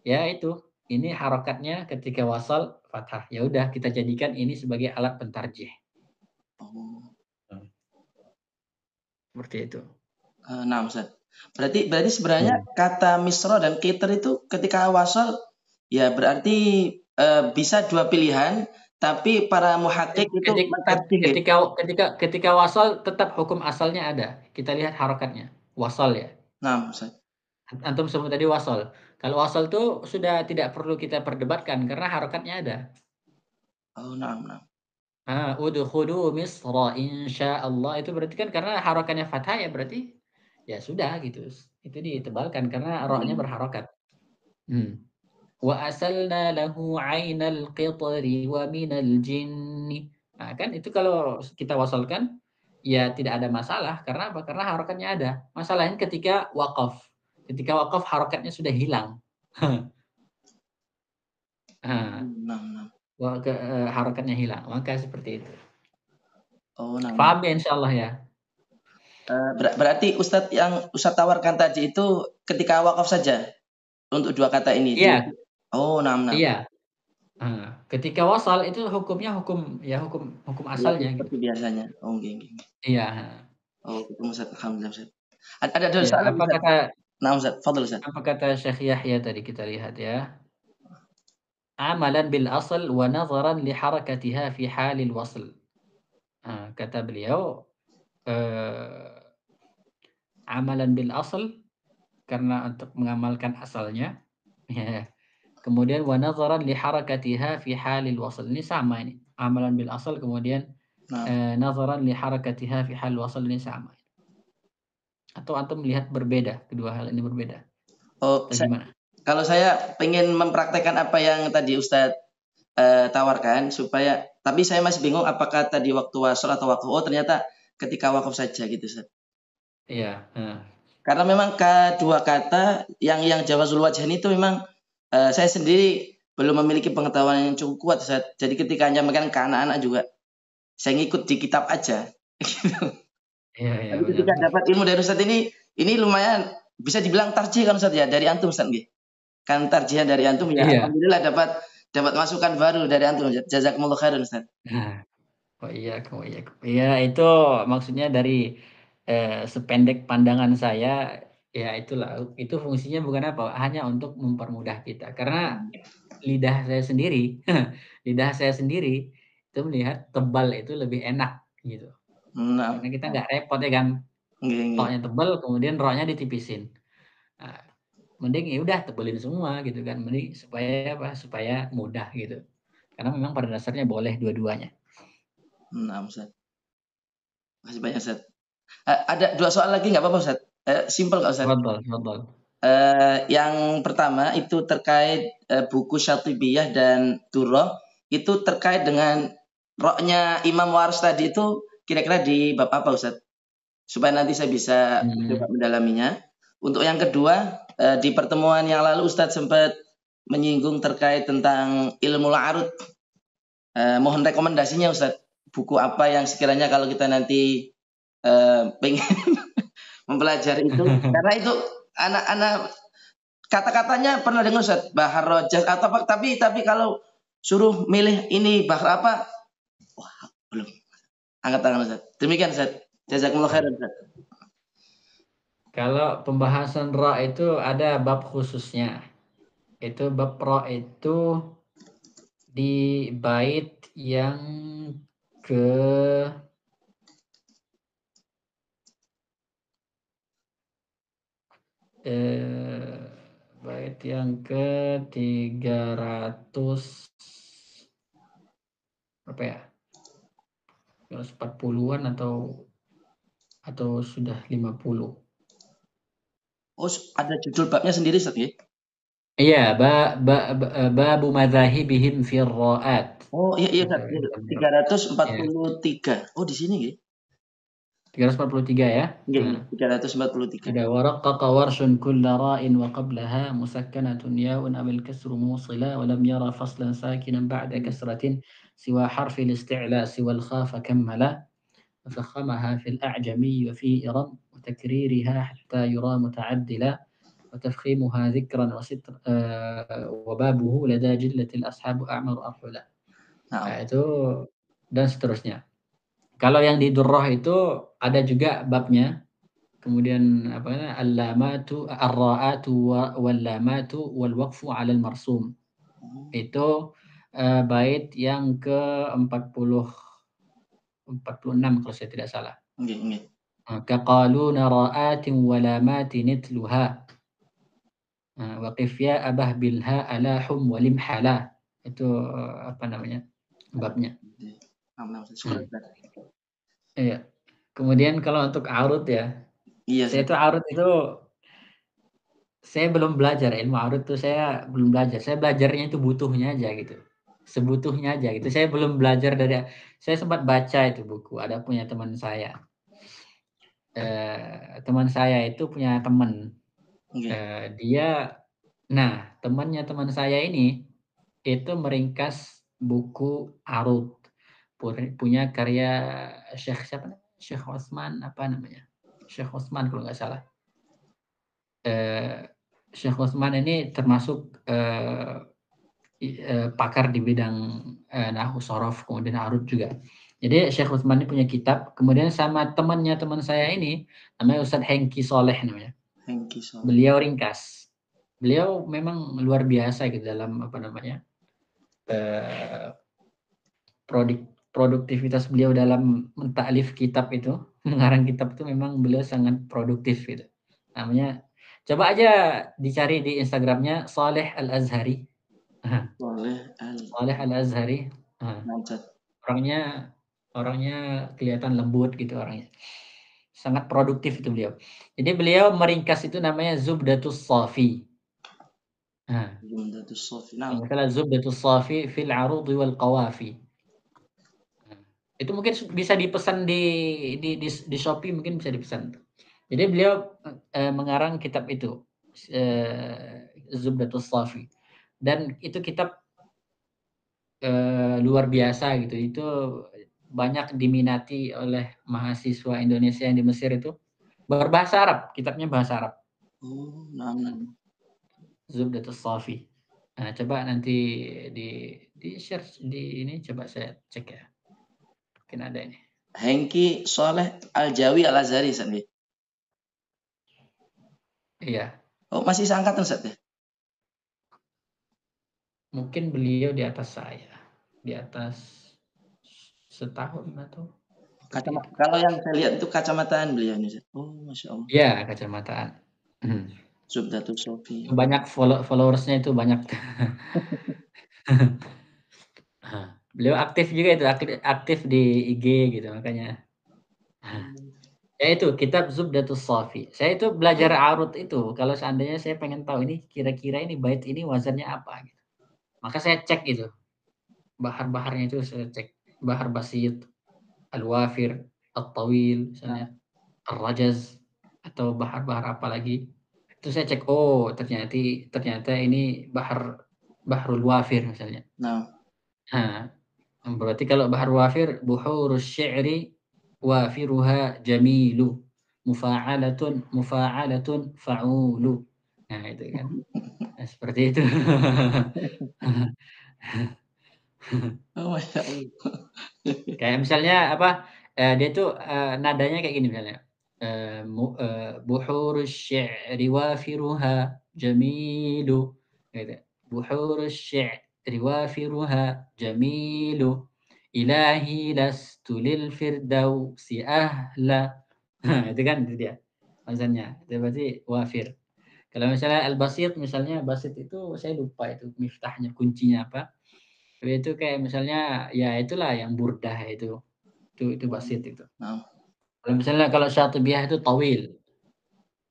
Ya itu, ini harokatnya ketika wasal fathah. Ya udah kita jadikan ini sebagai alat pentarjih. Seperti itu.
nah Ustaz. Berarti sebenarnya kata misro dan kiter itu ketika wasal ya berarti bisa dua pilihan, tapi para muhakik itu mentarjih gitu.
Ketika wasal tetap hukum asalnya ada. Kita lihat harokatnya. Wasal ya.
Nah, Ustaz.
Antum sebut tadi wasal. Kalau wasal itu sudah tidak perlu kita perdebatkan karena harokatnya ada.
Oh, nah.
Udkhulu Misra insyaallah itu berarti kan karena harokannya fathah ya berarti ya sudah gitu. Itu ditebalkan karena ra-nya berharokat. Wa asalna lahu 'ainal qitri wa minal jinni. Nah, kan itu kalau kita wasalkan ya tidak ada masalah karena apa? Karena harokatnya ada. Masalahnya ketika waqaf. Ketika waqaf harokatnya sudah hilang.
Nah.
Harokatnya hilang. Maka seperti itu.
Oh, nah.
Paham ya insyaallah ya?
Berarti Ustadz yang Ustadz tawarkan tadi itu ketika wakaf saja untuk dua kata ini.
Iya.
Oh, nah.
Iya. Ketika wasal itu hukumnya hukum asalnya gitu.
Seperti biasanya. Oh, gini.
Iya.
Oh, ketemu Ustadz. Alhamdulillah Ustadz. Ada
Ya,
soalan
apa
Ustadz?
kata
Nah, Ustadz, fadhil Ustadz.
apa kata Syekh Yahya tadi kita lihat ya. Amalan bil asl wa nazaran li harakatiha fi halil wasl. Kata beliau amalan bil asl karena untuk mengamalkan asalnya ya. Kemudian wa nazaran li harakatiha fi halil wasl. Ini sama ini. Amalan bil asl kemudian nazaran li harakatiha fi halil wasl ini sama. Atau antum melihat berbeda, kedua hal ini berbeda?
Oh,
Gimana?
Kalau saya pengen mempraktekkan apa yang tadi Ustadz tawarkan supaya, tapi saya masih bingung apakah tadi waktu wasol atau wakaf. Oh, ternyata ketika wakaf saja gitu Ustadz.
Iya.
Karena memang kedua kata yang jawazul wajhan itu memang saya sendiri belum memiliki pengetahuan yang cukup kuat Ustadz. Jadi ketika menyampaikan ke anak-anak juga saya ngikut di kitab aja.
Iya,
tapi ketika dapat ilmu dari Ustadz ini lumayan bisa dibilang tarjih kan Ustadz ya, dari antum Ustadz nggih. Kan tarjihan dari antum ya.
Iya.
Alhamdulillah dapat masukan baru dari antum. Jazakumullah khairan Ustaz.
Iya, itu maksudnya dari sependek pandangan saya ya itulah, itu fungsinya bukan apa, hanya untuk mempermudah kita. Karena lidah saya sendiri itu melihat tebal itu lebih enak gitu. Karena kita nggak repot ya kan. Toknya tebal kemudian ro-nya ditipisin. Nah, mending ya udah tebelin semua gitu kan, mending supaya apa? Supaya mudah gitu. Karena memang pada dasarnya boleh dua-duanya.
Nah, Ustaz. Masih banyak, Ustaz. Ada 2 soal lagi nggak apa-apa, Ustaz? Simpel nggak, Ustaz?
Tafadhal.
Yang pertama itu terkait buku Syatibiyah dan Durrah, itu terkait dengan roknya Imam Waras tadi itu kira-kira di bab apa, Ustaz? Supaya nanti saya bisa coba mendalaminya. Untuk yang kedua, di pertemuan yang lalu Ustaz sempat menyinggung terkait tentang ilmu arut. Mohon rekomendasinya, Ustaz. Buku apa yang sekiranya kalau kita nanti pengen mempelajari itu, karena itu anak-anak kata-katanya pernah dengar, Ustaz, bahar rojas atau apa, tapi kalau suruh milih ini bahar apa, wah, belum. Angkat tangan, Ustaz. Demikian, Ustaz. Jazakumullah khairan, Ustaz.
Kalau pembahasan ra itu ada bab khususnya. Itu bab ra itu di bait yang ke bait yang ke 300 berapa ya? 140-an atau sudah 50.
Oh, ada judul babnya sendiri, Ustaz, ya?
Iya, babu madzahibihim fi ra'at.
Oh, iya, Ustaz. 343. Oh, di sini, ya?
343 ya.
Iya, 343.
Ada waraqqaqa warshun kulla ra'in wa qablaha musakkanatun ya'un abil kasru musila wa lam yara faslan sakinan ba'da kasratin siwa harfi al-isti'la siwa al-khafa kammala ففخمها في الأعجمي وفي إرم وتكريرها حتى يرى متعدلا وتفخيمها ذكرا وستر وبابه لدى جلة الأصحاب أعمر أرحلا. Nah, itu dan seterusnya. Kalau yang di Durrah itu ada juga babnya. Kemudian apa namanya? Al-lamatu ar-ra'atu wal-lamatu wal waqfu 'ala al-marsum. Itu bait yang ke-46 kalau saya tidak salah.
Nggih.
Kaqaluna ra'atin walamatin nitluha. Waqif ya abah bilha alahum walimhala. Itu apa namanya? Babnya. Iya. Kemudian kalau untuk arut ya.
Iya,
Saya itu arut itu saya belum belajar ilmu arut tuh saya belum belajar. Saya belajarnya itu butuhnya aja gitu. Sebutuhnya aja gitu. Saya belum belajar saya sempat baca itu buku. Ada punya teman saya. Teman saya itu punya teman. Temannya teman saya ini itu meringkas buku arut. Punya karya Syekh siapa? Syekh Osman apa namanya? Syekh Osman kalau nggak salah. Syekh Osman ini termasuk pakar di bidang nahwu shorof, kemudian arut juga. Jadi Syekh Osman ini punya kitab, kemudian sama teman saya ini namanya Ustadz Hengki Soleh namanya. Beliau ringkas. Beliau memang luar biasa gitu dalam apa namanya produktivitas beliau dalam mentaklif kitab itu, mengarang kitab itu memang beliau sangat produktif gitu. Namanya coba aja dicari di Instagramnya Saleh Al-Azhari. Saleh Al-Azhari. Orangnya kelihatan lembut gitu orangnya. Sangat produktif itu beliau. Jadi beliau meringkas itu namanya Zubdatus Safi.
Zubdatus Safi.
Misalnya Zubdatus Safi fil arud wal qawafi. Itu mungkin bisa dipesan di Shopee, mungkin bisa dipesan. Jadi beliau mengarang kitab itu Zubdatus Safi, dan itu kitab luar biasa gitu. Itu banyak diminati oleh mahasiswa Indonesia yang di Mesir itu. Berbahasa Arab, kitabnya bahasa Arab. Zubdatus Safi. Nah, coba nanti di share di ini, coba saya cek ya. Mungkin ada ini.
Hengki Soleh Al-Jawi Al-Azhari, Ustaz.
Iya.
Oh, masih seangkatan, Ustaz, ya?
Mungkin beliau di atas saya. Di atas setahun atau
kalau yang saya lihat itu kacamataan beliau ini, Ustaz. Oh, Masya Allah.
Iya, kacamataan.
Zubdatus Sofi.
Banyak followersnya itu banyak. Beliau aktif juga itu, aktif di IG gitu makanya. Ya itu kitab Zubdatus Sofi. Saya itu belajar arut itu kalau seandainya saya pengen tahu ini kira-kira ini bait ini wazannya apa gitu. Maka saya cek itu. Bahar-baharnya itu saya cek. Bahar basit, al-wafir, at-tawil misalnya, ar-rajaz atau bahar-bahar apa lagi. Itu saya cek, oh ternyata ini bahrul wafir misalnya.
Nah,
Nah, berarti kalau bahar wafir buhurus syi'ri wafiruha jamilu mufa'alatun fa'ulu. Nah, itu kan. Nah, seperti itu.
oh masya Allah.
Kayak misalnya apa? Dia tuh nadanya kayak gini misalnya. Buhurus syi'ri wafiruha jamilu. Gitu. Buhurus syi'ri wafiruha jamilu. Ilahi lastu lil firdausi ahla. Itu kan itu dia. Maksudnya. Itu berarti wafir. Kalau misalnya al-basit misalnya basit itu saya lupa itu miftahnya kuncinya apa. Tapi itu kayak misalnya ya itulah yang burdah itu basit itu.
Nah,
Kalau misalnya kalau syatibiyah itu tawil.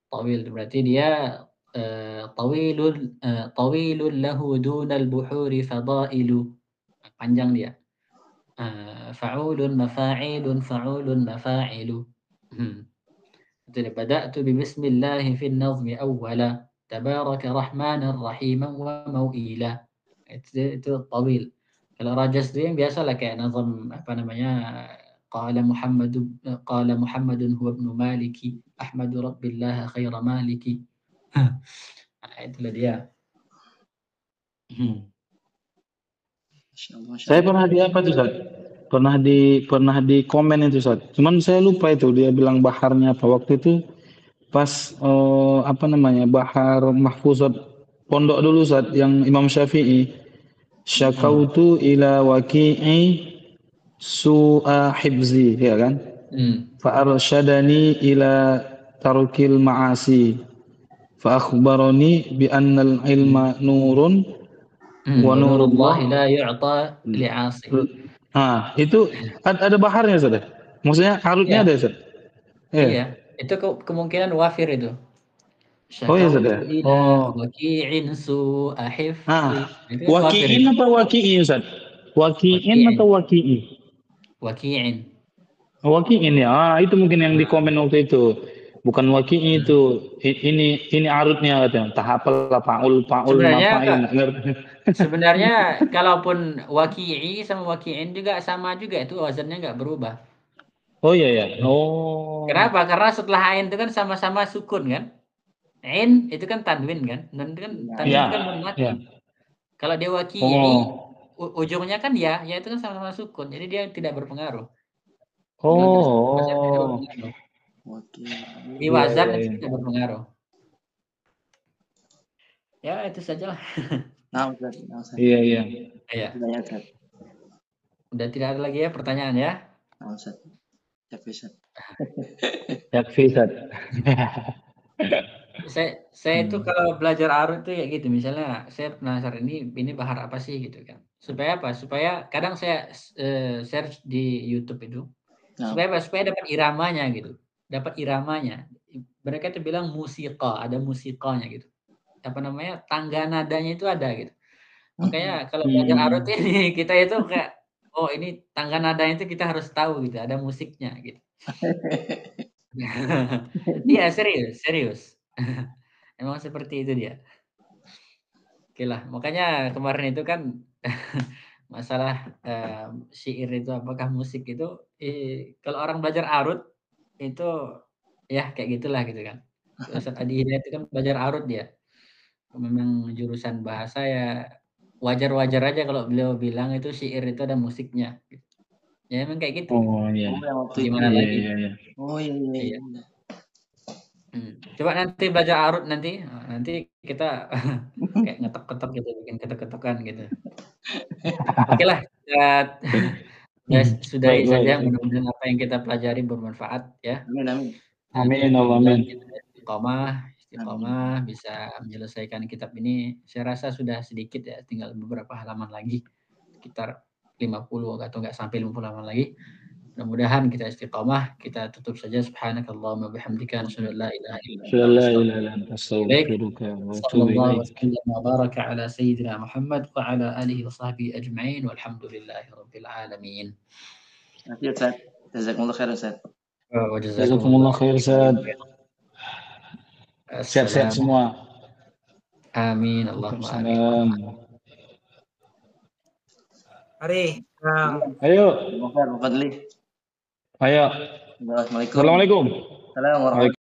Tawil berarti dia tawilun lahu dunal buhuri fadailu. Panjang dia. Fa'ulun mafa'ilu. Itu dia. Bada'tu bismillahi fin nazmi awwala. Tabaraka rahmanan rahiman wa mau'ila. Itu tawil. Kalau rajas itu yang biasa lah kayak nazam apa namanya qala Muhammadun huwa ibnu Maliki ahmadu rabbillah khaira maliki. Nah, itulah dia.
masya Allah.
Saya pernah di apa tuh, Ustaz? Pernah di komen itu, Ustaz. Cuman saya lupa itu dia bilang baharnya apa waktu itu pas apa namanya? Bahar Mahfuzat pondok dulu, Ustaz, yang Imam Syafi'i. Syakautu ila waqi'i su'a hibzi, ya kan? Fa'arsyadani ila tarukil ma'asi. Fa'akhbarani bi annal ilma nurun wa nurullah.
Nurullahi la yu'ta li'asi.
Itu ada baharnya, Ustaz. Maksudnya arutnya
Iya.
ada, Ustaz.
Iya, itu kemungkinan wafir itu.
Oh iya, Ustaz.
Syakautu ila waqi'in su'a hifzi. Itu kan wafir
Waqi'in
itu.
apa waqi'i, Ustaz? Waqi'in atau waqi'i?
Waqi'in.
Waqi'in ya. Itu mungkin yang di komen waktu itu. Bukan waqi'i itu. Ini arutnya katanya. Tahapal fa'ul
Sebenarnya
mafa'il.
sebenarnya kalaupun waqi'i sama waqi'in juga sama juga itu wazannya nggak berubah.
Oh iya ya. Oh.
Kenapa? Karena setelah ain itu kan sama-sama sukun kan? Ain itu kan tanwin kan? Dan itu kan tanwin itu kan nun mati. Kalau dia waqi'i ujungnya kan ya itu kan sama-sama sukun. Jadi dia tidak berpengaruh. Di wazan itu tidak berpengaruh. Ya itu sajalah.
Iya.
Iya. Udah tidak ada lagi ya pertanyaan ya? Saya itu kalau belajar arut itu ya gitu. Misalnya saya penasaran ini bahar apa sih gitu kan. Supaya apa? Supaya kadang saya search di YouTube itu. Supaya apa? Supaya dapat iramanya gitu. Dapat iramanya. Mereka itu bilang musika, ada musikanya gitu. Apa namanya? Tangga nadanya itu ada gitu. Makanya kalau belajar arut ini kita itu kayak oh ini tangga nadanya itu kita harus tahu gitu, ada musiknya gitu. Iya serius. Emang seperti itu dia. Oke lah, makanya kemarin itu kan masalah syair itu apakah musik itu kalau orang belajar arut itu ya kayak gitulah gitu kan. Ustaz Adi Hidayat itu kan belajar arut dia. Memang jurusan bahasa ya wajar-wajar aja kalau beliau bilang itu syair itu ada musiknya. Ya emang kayak gitu.
Oh iya.
Gimana lagi?
Iya.
Oh iya.
Coba nanti belajar arut nanti kita kayak ngetok-ketok gitu, bikin ketok-ketokan gitu. Oke lah, sudahi saja. Mudah-mudahan apa yang kita pelajari bermanfaat ya.
Amin.
Amin.
Istiqomah istiqomah, bisa menyelesaikan kitab ini. Saya rasa sudah sedikit ya, tinggal beberapa halaman lagi, sekitar 50 atau nggak sampai 50 halaman lagi. Mudah-mudahan kita istiqomah. Kita tutup saja. Subhanakallahumma bihamdika asyhadu an la ilaha illa anta
لا
astaghfiruka
إله إلا أنت أستغفرك وأتوب
sallallahu
إليك.
wasallam wa baraka ala sayyidina Muhammad wa ala alihi wa sahbihi ajma'in walhamdulillahi rabbil alamin.
Nanti Ustaz. Jazakumullah khair Ustaz.
Wa
Jazakumullah khair Ustaz. Sehat-sehat
Assalamu
semua.
amin Allahumma amin.
Waalaikumsalam.
Mari.
Ayo,
Muhammad Fadli.
ayo.
Assalamualaikum.
Assalamualaikum.
Assalamualaikum warahmatullahi